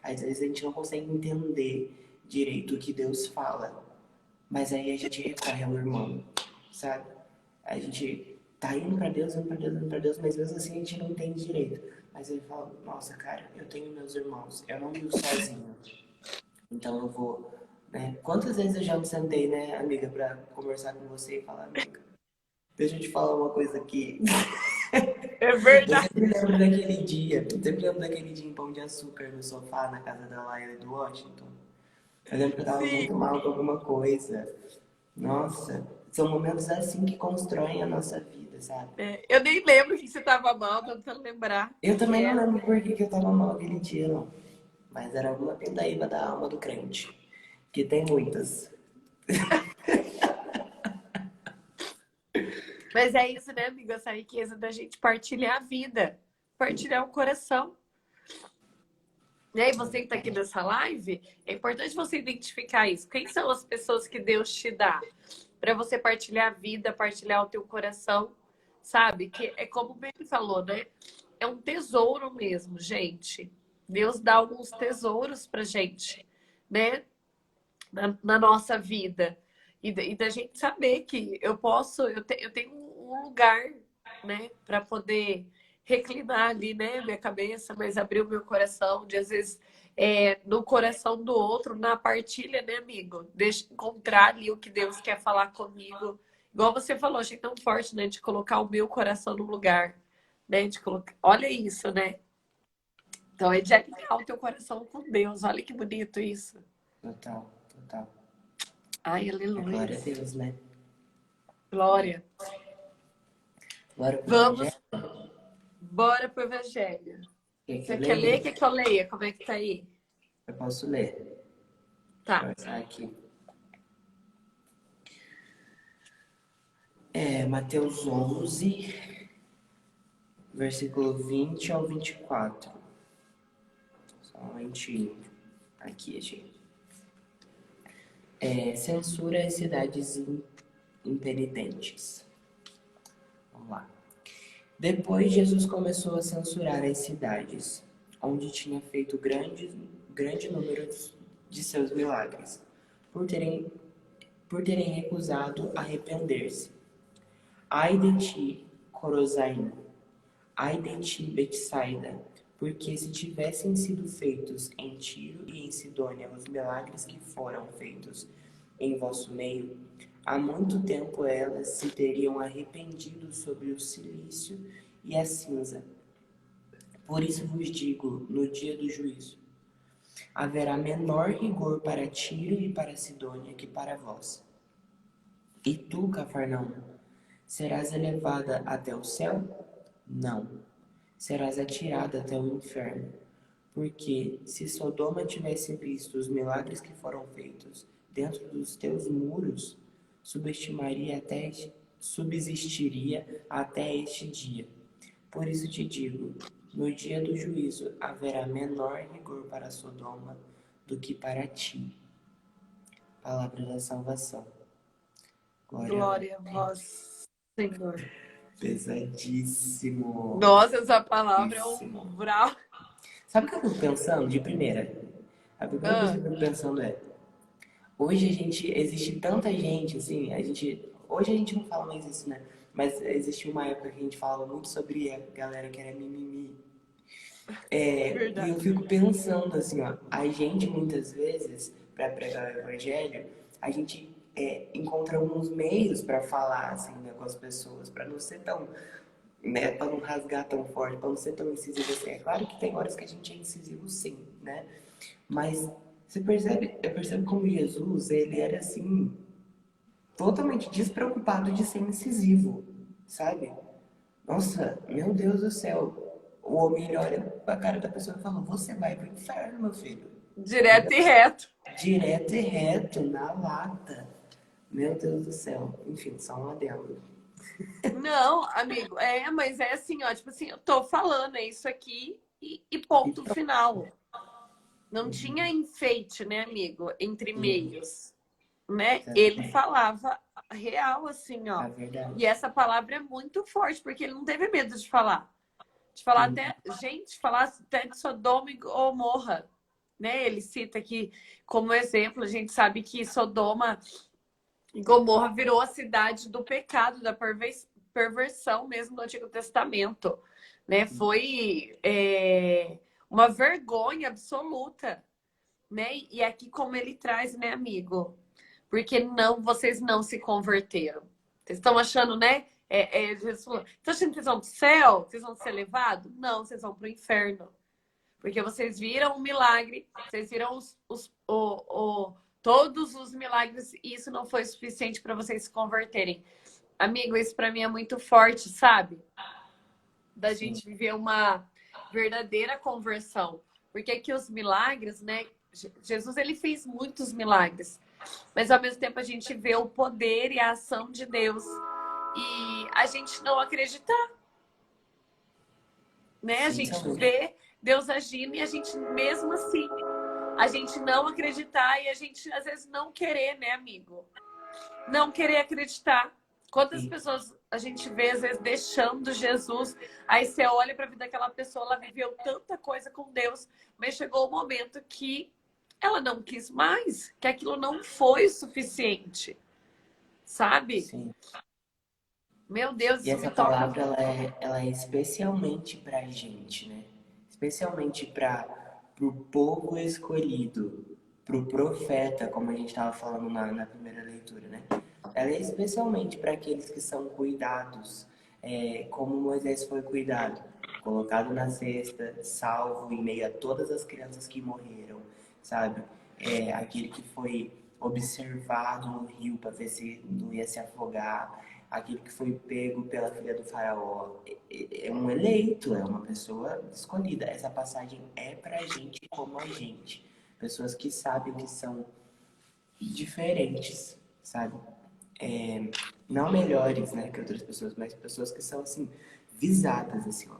às vezes a gente não consegue entender direito o que Deus fala, mas aí a gente recorre ao irmão, sabe? A gente tá indo pra Deus, indo pra Deus, indo pra Deus, mas mesmo assim a gente não entende direito. Mas ele fala, nossa, cara, eu tenho meus irmãos, eu não vivo sozinho. Então eu vou, né? Quantas vezes eu já me sentei, né, amiga, pra conversar com você e falar, amiga, deixa eu te falar uma coisa aqui. É Eu verdade. sempre lembro daquele dia em Pão de Açúcar no sofá na casa da Laila e do Washington. Eu lembro que eu tava Sim. muito mal com alguma coisa. Nossa, são momentos assim que constroem a nossa vida, sabe? É, eu nem lembro que você tava mal, tentando lembrar o Eu que que também não era. lembro por que eu tava mal aquele dia, não. Mas era alguma pindaíba da alma do crente. Que tem muitas. Mas é isso, né, amiga? Essa riqueza da gente partilhar a vida, partilhar o coração. Né? E você que está aqui nessa live, é importante você identificar isso. Quem são as pessoas que Deus te dá para você partilhar a vida, partilhar o teu coração, sabe? Que é como o Baby falou, né? É um tesouro mesmo, gente. Deus dá alguns tesouros pra gente, né? Na nossa vida. E da gente saber que eu tenho um lugar, né, para poder reclinar ali, né, minha cabeça, mas abrir o meu coração, de às vezes no coração do outro, na partilha, né, amigo? Deixa eu encontrar ali o que Deus quer falar comigo. Igual você falou, achei tão forte, né, de colocar o meu coração no lugar, né, de colocar. Olha isso, né? Então é de alinhar o teu coração com Deus. Olha que bonito isso. Total, total. Ai, É aleluia. glória a Deus, né? Glória. Glória pro Vamos, Evangelho. bora pro Evangelho. Quer que eu Você quer ler? leia? Quer que eu leia? Como é que tá aí? Eu posso ler. Deixa eu Tá. achar aqui. É Mateus 11, versículo 20 ao 24. Só um momentinho. Aqui, gente. Censura as cidades impenitentes. Vamos lá. Depois, Jesus começou a censurar as cidades, onde tinha feito grande número de seus milagres, por terem, por terem recusado arrepender-se. Ai de ti, Corozaim! Ai de ti, Betsaida! Porque se tivessem sido feitos em Tiro e em Sidônia os milagres que foram feitos em vosso meio, há muito tempo elas se teriam arrependido sobre o cilício e a cinza. Por isso vos digo, no dia do juízo, haverá menor rigor para Tiro e para Sidônia que para vós. E tu, Cafarnaum, serás elevada até o céu? Não, serás atirada até o inferno. Porque se Sodoma tivesse visto os milagres que foram feitos dentro dos teus muros, subsistiria até este dia. Por isso te digo, no dia do juízo haverá menor rigor para Sodoma do que para ti. Palavra da salvação. Glória a vós. Glória a vós, Senhor. Pesadíssimo. Nossa, essa palavra é um Pesadíssimo. brau. Sabe o que eu fico pensando de primeira? A primeira coisa Ah, que eu fico pensando é, hoje existe tanta gente, assim, hoje a gente não fala mais isso, né? Mas existe uma época que a gente falava muito sobre a galera que era mimimi. E eu verdade. fico pensando assim, ó, a gente muitas vezes, para pregar o evangelho, a gente encontra alguns meios para falar assim, né, com as pessoas, para não ser tão, né, para não rasgar tão forte, para não ser tão incisivo assim. É claro que tem horas que a gente é incisivo sim, né? Mas eu percebo como Jesus, ele era assim, totalmente despreocupado de ser incisivo, sabe? Nossa, meu Deus do céu. o homem olha pra cara da pessoa e fala, você vai pro inferno, meu filho. Direto e reto. Direto e reto, na lata. Meu Deus do céu. Enfim, só um adendo. Não, amigo, mas é assim, ó, tipo assim, eu tô falando, é isso aqui e E ponto pronto. final. Não tinha enfeite, né, amigo, entre Sim, meios, né? Ele exatamente. falava real, assim, ó. A E verdade. essa palavra é muito forte, porque ele não teve medo de falar. De falar Hum, até, gente, falar até de Sodoma e Gomorra, né? Ele cita aqui como exemplo, a gente sabe que Sodoma e Gomorra virou a cidade do pecado, da perversão mesmo do Antigo Testamento, né? Foi uma vergonha absoluta, né? E aqui como ele traz, né, amigo? Porque não, vocês não se converteram. Vocês estão achando, né? Jesus falou, estão achando que vocês vão para o céu? Vocês vão ser levados? Não, vocês vão para o inferno. Porque vocês viram o milagre, vocês viram todos os milagres e isso não foi suficiente para vocês se converterem. Amigo, isso para mim é muito forte, sabe? Da sim, gente viver uma verdadeira conversão. Porque aqui os milagres, né? Jesus ele fez muitos milagres, mas ao mesmo tempo a gente vê o poder e a ação de Deus e a gente não acreditar, né? A sim, gente também. vê Deus agindo e a gente mesmo assim a gente não acreditar e a gente às vezes não querer, né, amigo? Não querer acreditar. Quantas Sim, pessoas a gente vê, às vezes, deixando Jesus, aí você olha para a vida daquela pessoa, ela viveu tanta coisa com Deus, mas chegou o momento que ela não quis mais, que aquilo não foi o suficiente, sabe? sim. Meu Deus, E isso me essa toca. palavra, ela é especialmente pra gente, né? Especialmente para pro povo escolhido, pro profeta, como a gente estava falando na primeira leitura, né? Ela é especialmente para aqueles que são cuidados, como Moisés foi cuidado, colocado na cesta, salvo em meio a todas as crianças que morreram, sabe? Aquele que foi observado no rio para ver se não ia se afogar, aquele que foi pego pela filha do faraó. É um eleito, é uma pessoa escolhida. Essa passagem é pra gente como a gente. Pessoas que sabem que são diferentes, sabe? Não melhores, né, que outras pessoas, mas pessoas que são, assim, visadas, assim, ó,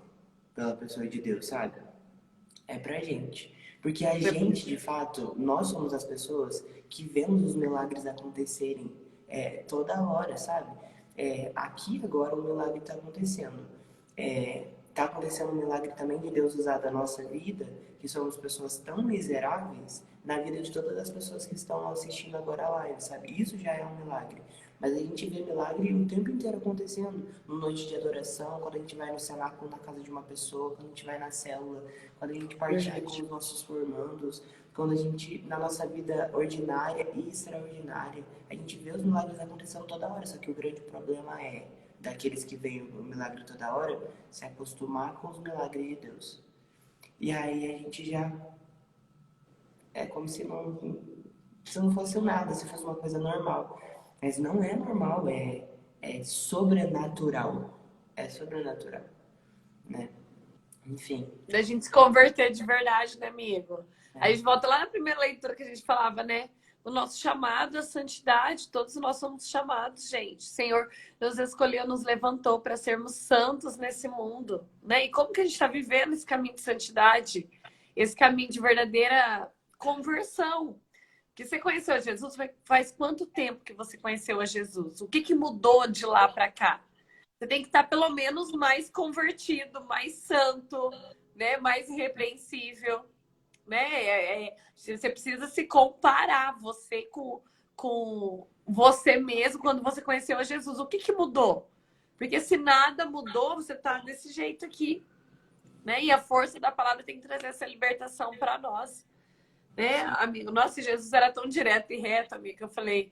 pela pessoa de Deus, sabe? É pra gente. Porque a gente, de fato, nós somos as pessoas que vemos os milagres acontecerem toda hora, sabe? Aqui agora o milagre está acontecendo. Está acontecendo um milagre também de Deus usar da nossa vida, que somos pessoas tão miseráveis, na vida de todas as pessoas que estão assistindo agora a live, sabe? Isso já é um milagre. Mas a gente vê milagre o tempo inteiro acontecendo. No noite de adoração, quando a gente vai no cenáculo na casa de uma pessoa, quando a gente vai na célula, quando a gente partilha com Verdade. os nossos formandos, quando a gente, na nossa vida ordinária e extraordinária, a gente vê os milagres acontecendo toda hora. Só que o grande problema é, daqueles que veem o milagre toda hora, se acostumar com os milagres de Deus. E aí a gente já é como se não fosse nada, se fosse uma coisa normal. Mas não é normal, é sobrenatural. É sobrenatural, né? Enfim. Da gente se converter de verdade, né, amigo? Aí a É, gente volta lá na primeira leitura que a gente falava, né? O nosso chamado à santidade, todos nós somos chamados, gente. O Senhor nos escolheu, nos levantou para sermos santos nesse mundo, né? E como que a gente está vivendo esse caminho de santidade? Esse caminho de verdadeira conversão. Que você conheceu a Jesus, faz quanto tempo que você conheceu a Jesus? O que, que mudou de lá para cá? Você tem que estar pelo menos mais convertido, mais santo, né? Mais irrepreensível, né? Você precisa se comparar você com você mesmo quando você conheceu a Jesus. O que, que mudou? Porque se nada mudou, você está desse jeito aqui, né? E a força da palavra tem que trazer essa libertação para nós, né, amigo? Nossa, Jesus era tão direto e reto, amigo. Eu falei,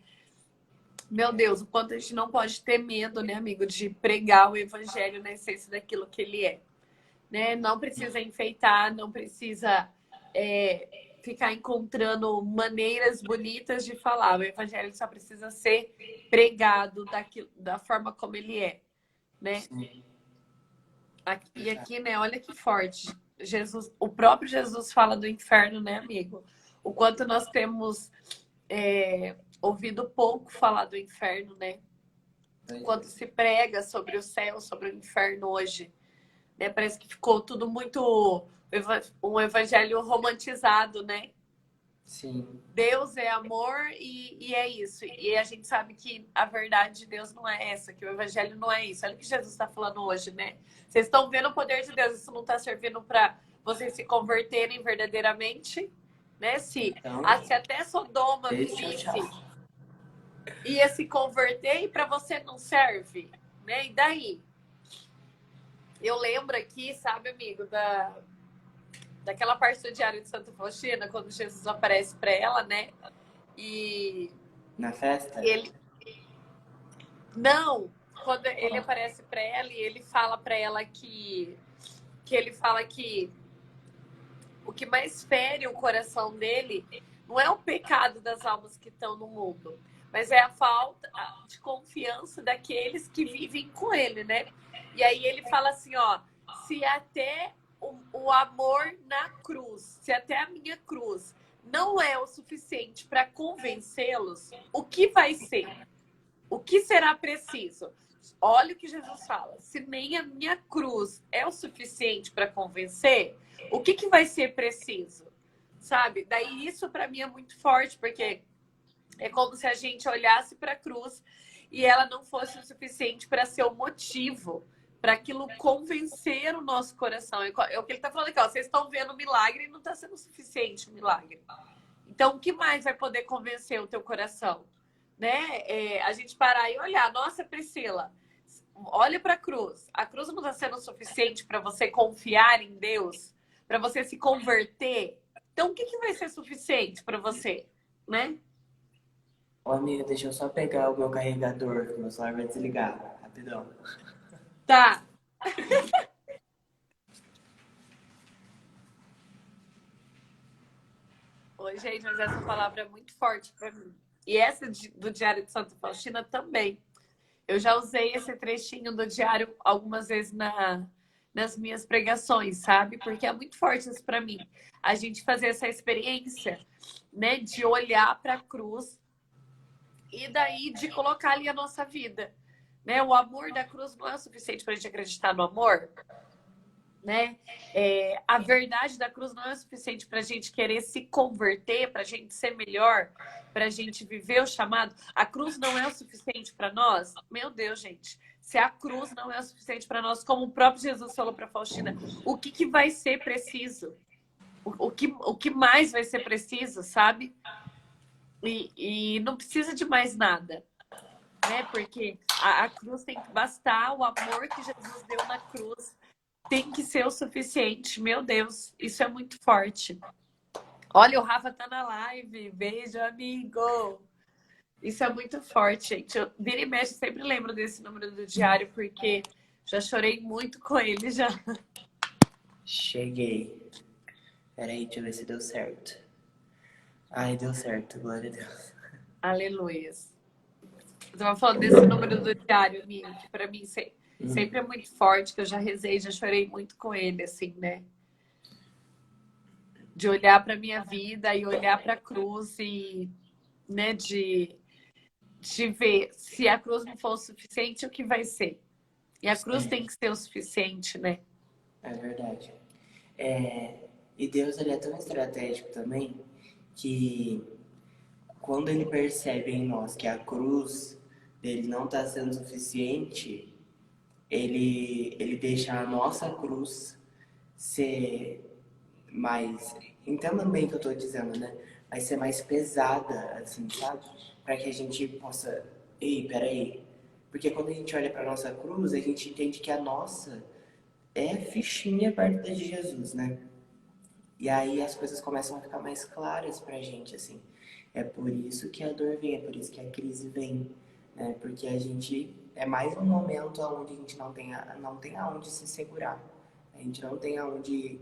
meu Deus, o quanto a gente não pode ter medo, né, amigo, de pregar o evangelho na essência daquilo que ele é, né? Não precisa enfeitar, não precisa ficar encontrando maneiras bonitas de falar. O evangelho só precisa ser pregado da forma como ele é, né? sim. E aqui, né, olha que forte. Jesus, o próprio Jesus fala do inferno, né, amigo? O quanto nós temos ouvido pouco falar do inferno, né? Pois Quanto é. se prega sobre o céu, sobre o inferno hoje, né? Parece que ficou tudo muito um evangelho romantizado, né? Sim. Deus é amor e é isso. E a gente sabe que a verdade de Deus não é essa, que o evangelho não é isso. Olha o que Jesus está falando hoje, né? Vocês estão vendo o poder de Deus, isso não está servindo para vocês se converterem verdadeiramente, né? Então, Se até Sodoma beijo, tchau, visse, tchau. ia se converter e para você não serve, né? E daí? Eu lembro aqui, sabe, amigo, daquela parte do Diário de Santa Faustina, quando Jesus aparece para ela, né? E Na festa? ele não, quando ele aparece para ela e ele fala para ela que ele fala que o que mais fere o coração dele não é o pecado das almas que estão no mundo, mas é a falta de confiança daqueles que vivem com ele, né? E aí ele fala assim, ó, se até o amor na cruz, se até a minha cruz não é o suficiente para convencê-los, o que vai ser? O que será preciso? Olha o que Jesus fala. Se nem a minha cruz é o suficiente para convencer, o que vai ser preciso? Sabe? Daí isso para mim é muito forte, porque é como se a gente olhasse para a cruz e ela não fosse o suficiente para ser o motivo, para aquilo convencer o nosso coração. É o que ele está falando aqui, ó, vocês estão vendo o milagre e não está sendo suficiente o milagre. Então, o que mais vai poder convencer o teu coração? Né? A gente parar e olhar. Nossa, Priscila, olha para a cruz. A cruz não está sendo suficiente para você confiar em Deus, para você se converter. Então, o que vai ser suficiente para você? Né? Ô, amiga, deixa eu só pegar o meu carregador, que meu celular vai desligar. Rapidão. Tá. Oi, gente, mas essa palavra é muito forte para mim. E essa do Diário de Santa Faustina também. Eu já usei esse trechinho do diário algumas vezes nas minhas pregações, sabe? Porque é muito forte isso para mim. A gente fazer essa experiência, né, de olhar para a cruz e daí de colocar ali a nossa vida, né? O amor da cruz não é o suficiente para a gente acreditar no amor, né? A verdade da cruz não é o suficiente para a gente querer se converter, para a gente ser melhor, para a gente viver o chamado. A cruz não é o suficiente para nós? Meu Deus, gente. Se a cruz não é o suficiente para nós, como o próprio Jesus falou para Faustina, o que vai ser preciso? O que mais vai ser preciso, sabe? E não precisa de mais nada, né? Porque a cruz tem que bastar, o amor que Jesus deu na cruz tem que ser o suficiente. Meu Deus, isso é muito forte. Olha, o Rafa tá na live. Beijo, amigo. Isso é muito forte, gente. Eu, vira e mexe, sempre lembro desse número do diário, porque já chorei muito com ele já. Cheguei. Peraí, deixa eu ver se deu certo. Ai, deu certo, glória a Deus. Aleluia. Eu tava falando desse número do diário, amigo, que pra mim sempre é muito forte, que eu já rezei, já chorei muito com ele, assim, né? De olhar pra minha vida e olhar pra cruz e, né, de ver se a cruz não for o suficiente, o que vai ser? E a cruz É, tem que ser o suficiente, né? é verdade. E Deus, ele é tão estratégico também que quando ele percebe em nós que a cruz dele não está sendo suficiente, ele deixa a nossa cruz ser mais. Entenda bem o que eu estou dizendo, né? Vai ser mais pesada, assim, sabe? Para que a gente possa. Ei, peraí. Porque quando a gente olha para nossa cruz, a gente entende que a nossa é fichinha perto da de Jesus, né? E aí as coisas começam a ficar mais claras pra gente, assim. É por isso que a dor vem, é por isso que a crise vem, né? Porque a gente é mais um momento onde a gente não tem aonde se segurar. A gente não tem aonde.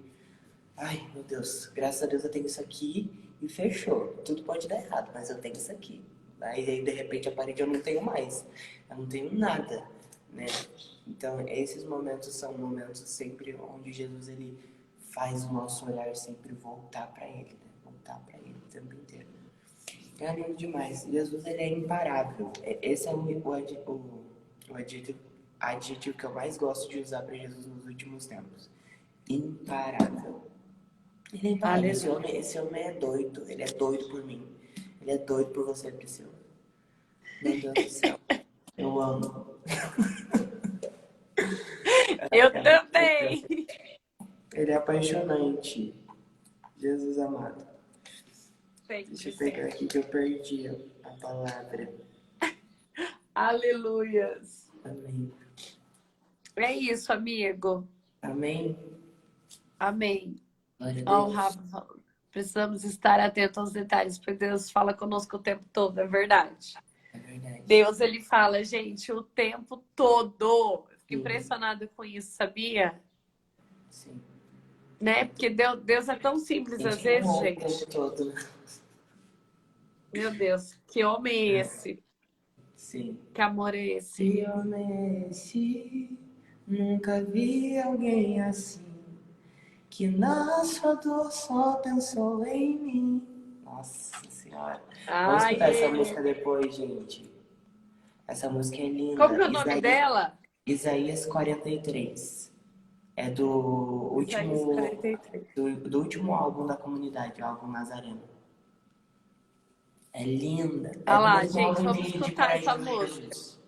Ai, meu Deus, graças a Deus eu tenho isso aqui e fechou. Tudo pode dar errado, mas eu tenho isso aqui. Aí de repente a parede eu não tenho mais. Eu não tenho nada. né? Então, esses momentos são momentos sempre onde Jesus, ele faz o nosso olhar sempre voltar para ele, né? Voltar para ele o tempo inteiro. É lindo demais. Jesus, ele é imparável. Esse é o adjetivo que eu mais gosto de usar para Jesus nos últimos tempos. Imparável. Ele é imparável. Aleluia. Esse homem é doido. Ele é doido por mim. Ele é doido por você, Priscila. Meu Deus do céu. Eu amo. Eu também. Ele é apaixonante. Jesus amado. Deixa Sempre, eu pegar sempre. aqui que eu perdi a palavra. Aleluias. Amém. É isso, amigo. Amém. Amém. Glória a Ó, o Deus. Rafa falou, precisamos estar atentos aos detalhes, porque Deus fala conosco o tempo todo, é verdade. É verdade. Deus, ele fala, gente, o tempo todo. Eu fico Sim. impressionada com isso, sabia? Sim. Né? Porque Deus é tão simples A às gente não vezes, ouve o gente. tempo todo. Meu Deus, que homem é esse? Sim. Que amor é esse? Que homem é esse? Nunca vi alguém assim, que na sua dor só pensou em mim. Nossa Senhora. Vamos Ai, escutar essa música depois, gente. Essa música é como que linda. é o nome dela? Isaías 43. É do Isaías último, 43. do último álbum da comunidade, o álbum Nazareno. É linda. É Ah do lá, mesmo gente, álbum vamos de escutar essa Corajoso música. Jesus.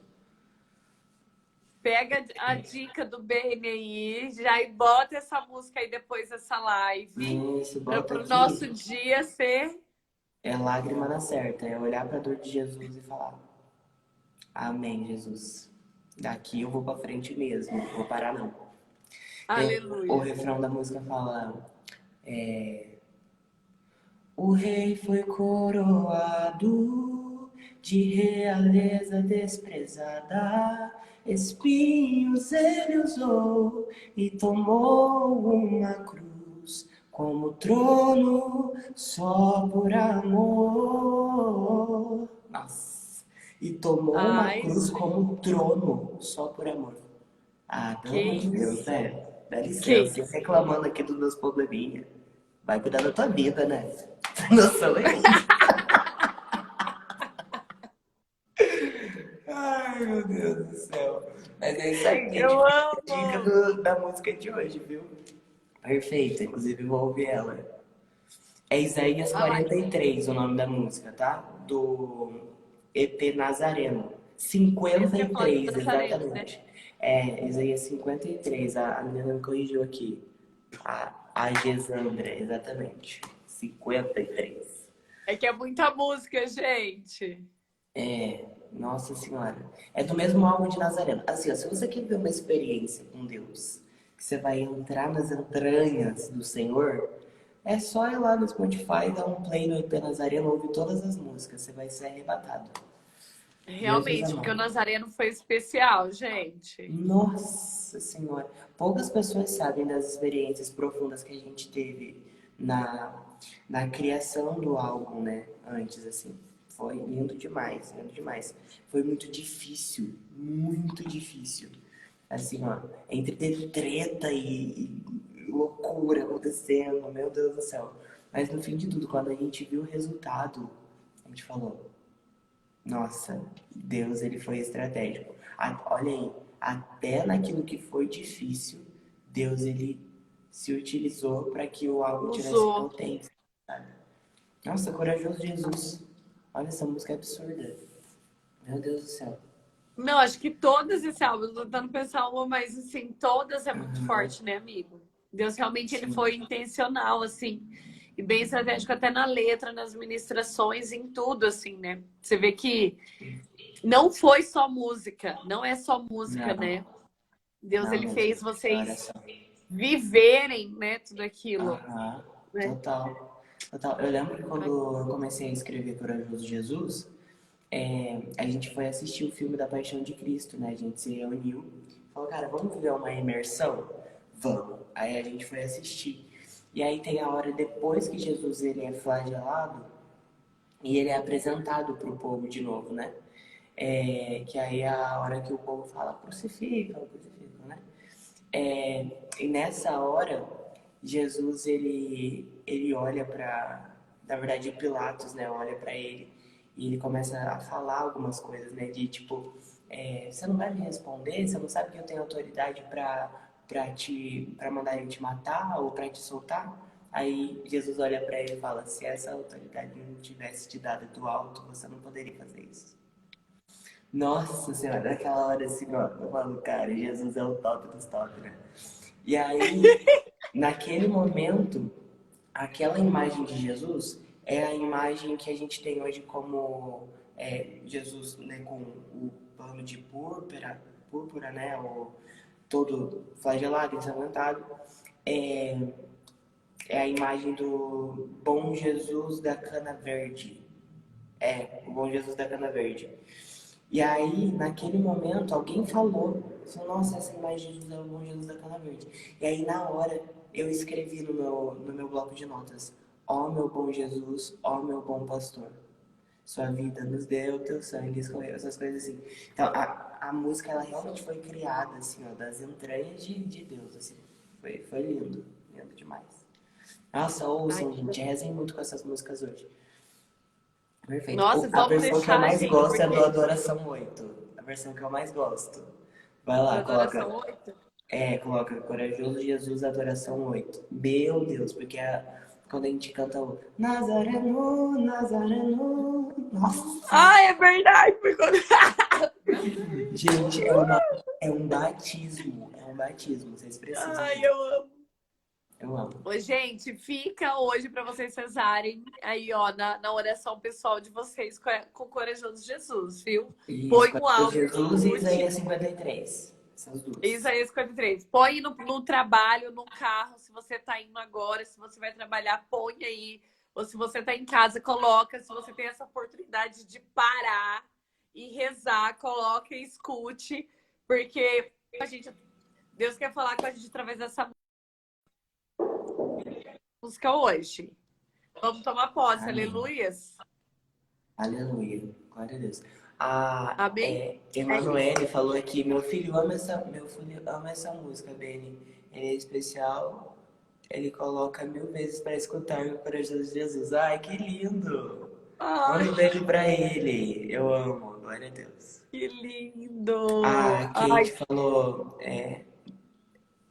Pega a dica do BNI, já e bota essa música aí depois dessa live, Isso, bota para o aqui. nosso dia ser. É lágrima na certa. É olhar pra dor de Jesus e falar: Amém, Jesus. Daqui eu vou pra frente mesmo. Não vou parar, não. O Aleluia. refrão da música fala: O rei foi coroado de realeza desprezada, espinhos ele usou e tomou uma cruz como trono só por amor. Nossa! E tomou uma Ai, cruz como trono só por amor. Ah, pelo que amor de Deus, isso. né? Dá Que licença, isso. reclamando aqui dos meus probleminha. Vai cuidar da tua vida, né? Tem noção nenhuma. Ai, meu Deus do céu. Mas é isso aí, gente. Eu Fica a dica amo. da música de hoje, viu? Perfeita, inclusive vou ouvir ela. É Isaías Ai, 43 o nome da música, tá? Do EP Nazareno. esse que é falar de 53, Nazareno, né? exatamente. É, Isaías 53, a menina me corrigiu aqui. A Gesandra, exatamente. 53. É que é muita música, gente. É, nossa senhora. É do mesmo álbum de Nazareno. Assim, ó, se você quer ver uma experiência com Deus, que você vai entrar nas entranhas do Senhor, é só ir lá no Spotify, dar um play no EP Nazareno, ouvir todas as músicas, você vai ser arrebatado. Jesus Realmente, porque o amado. Nazareno foi especial, gente. Nossa senhora. Poucas pessoas sabem das experiências profundas que a gente teve na, na criação do álbum, né? Antes, assim. Foi lindo demais, lindo demais. Foi muito difícil, muito difícil. Assim, ó, entre ter treta e loucura acontecendo, meu Deus do céu. Mas no fim de tudo, quando a gente viu o resultado, a gente falou, nossa, Deus, ele foi estratégico. Olha aí, até naquilo que foi difícil, Deus, ele se utilizou para que o álbum tivesse Usou. potência, sabe? Nossa, corajoso Jesus. Olha, essa música é absurda. Meu Deus do céu. Não, acho que todas esse álbum, eu tô tentando pensar uma, mas assim, todas é muito Aham, forte, né, amigo? Deus realmente ele sim. foi intencional, assim, e bem estratégico até na letra, nas ministrações, em tudo, assim, né? Você vê que não foi só música, não é só música, né? Não, Deus não ele mesmo. fez É vocês oração. viverem, né, tudo aquilo, Aham, né? total. Total. Eu lembro que quando eu comecei a escrever Corajoso Jesus, a gente foi assistir o filme da Paixão de Cristo, né? A gente se reuniu, falou, cara, vamos viver uma imersão? Vamos. Aí a gente foi assistir. E aí tem a hora depois que Jesus ele é flagelado e ele é apresentado para o povo de novo, né? Que aí é a hora que o povo fala crucifica, né? E nessa hora, Jesus, ele olha para, na verdade, Pilatos, né, olha para ele e ele começa a falar algumas coisas, né, de tipo, você não vai me responder, você não sabe que eu tenho autoridade para mandar ele te matar ou para te soltar? Aí Jesus olha para ele e fala, se essa autoridade não tivesse te dado do alto, você não poderia fazer isso. Nossa Senhora, naquela hora assim, ó, eu falo, cara, Jesus é o top dos top, né? E aí, naquele momento, aquela imagem de Jesus é a imagem que a gente tem hoje como Jesus, né, com o pano de púrpura, né, o, todo flagelado, ensanguentado. É, é a imagem do bom Jesus da cana verde. O bom Jesus da cana verde. E aí, naquele momento, alguém falou, nossa, essa imagem de Jesus é o bom Jesus da cana verde. E aí, na hora, eu escrevi no meu bloco de notas, ó meu bom Jesus, ó meu bom pastor, sua vida nos deu, teu sangue escorreu, essas coisas assim. Então, a música, ela realmente foi criada, assim, ó, das entranhas de Deus, assim. Foi lindo, lindo demais. Nossa, Ai, ouçam, gente, rezem muito com essas músicas hoje. Perfeito. nossa, A vamos versão que eu deixar, mais gente, gosto é do porque Adoração 8. A versão que eu mais gosto. Vai do lá, Adoração coloca. 8. Coloca Corajoso Jesus Adoração 8. Meu Deus, porque quando a gente canta o Nazareno, Nazareno. Nossa! Ah, é verdade. Gente, é um batismo. É um batismo. Vocês precisam Ai, ver. eu amo. Eu amo. Ô, gente, fica hoje para vocês rezarem aí, ó, na oração pessoal de vocês com o Corajoso Jesus, viu? Isso, Põe um Corajoso áudio, Jesus e escute. Isaías 53. Essas duas. Isaías 53. Põe no trabalho, no carro, se você tá indo agora, se você vai trabalhar, põe aí. Ou se você tá em casa, coloca. Se você tem essa oportunidade de parar e rezar, coloque e escute. Porque Deus quer falar com a gente através dessa música hoje. Vamos tomar posse, Amém. aleluias. Aleluia. Glória a Deus. Amém? É isso. Emanuele falou aqui, meu filho ama essa música, Beni. Ele é especial, ele coloca 1000 vezes para escutar o Corajoso de Jesus. Ai, que lindo! Ai, Manda um beijo pra ele. Eu amo, glória a Deus. que lindo! A Ai, Kate falou,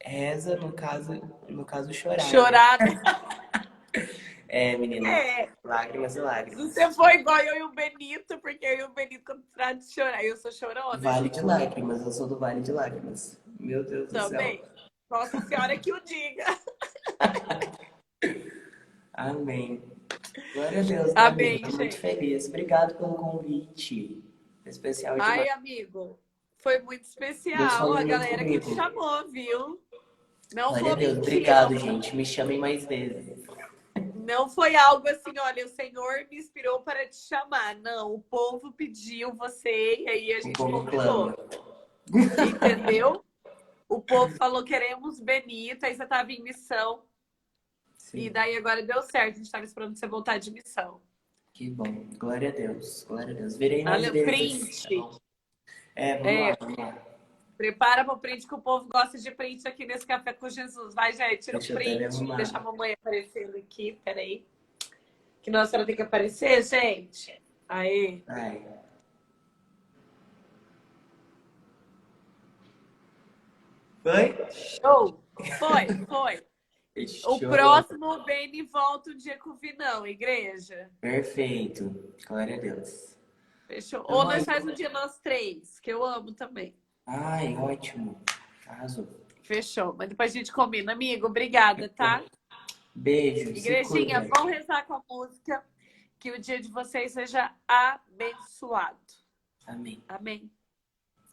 reza, no caso chorar, né? chorar, né? Menina, É. lágrimas e Você lágrimas. foi igual eu e o Benito, porque eu e o Benito, quando trata de chorar, eu sou chorona, Vale de gente. lágrimas, eu sou do Vale de Lágrimas. Meu Deus do céu. Também. Nossa Senhora que o diga. Amém. Glória a Deus, né, amigo? Amém, Tô muito gente. feliz. Obrigado pelo convite. Especial demais. Ai, amigo, foi muito Deus especial. A falou muito galera que te comigo. chamou, viu? Não Glória a vou Deus. mentir, não, Obrigado, gente. Me chamem mais vezes. não foi algo assim, olha, o Senhor me inspirou para te chamar. Não, o povo pediu você e aí a O gente povo clama. convidou. Entendeu? O povo falou, queremos Benito, aí você estava em missão. E Sim. daí agora deu certo, a gente estava esperando você voltar de missão. Que bom. Glória a Deus. Glória a Deus. Virei mais Olha, vezes. Tá print. bom? Vamos lá, É, vamos lá. prepara para o print que o povo gosta de print aqui nesse Café com Jesus. Vai, gente, tira o Deixa eu até me print. Deixa a arrumar. mamãe aparecendo aqui. Peraí. Que nossa senhora tem que aparecer, gente. Aí. Vai. Foi? Show! Foi. O Fechou. próximo, o Beni volta um dia com o Vinão, igreja. Perfeito. Glória a Deus. Fechou? Ou Tamo nós aí. faz um dia nós três, que eu amo também. Ai, ótimo. Arrasou. Fechou. Mas depois a gente combina. Amigo, obrigada, tá? Beijo, se Igrejinha, cuida. vão rezar com a música. Que o dia de vocês seja abençoado. Amém. Amém.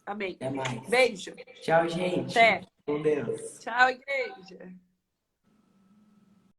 Amém. Até mais. Beijo. Tchau, gente. Até. Com Deus. Tchau, igreja.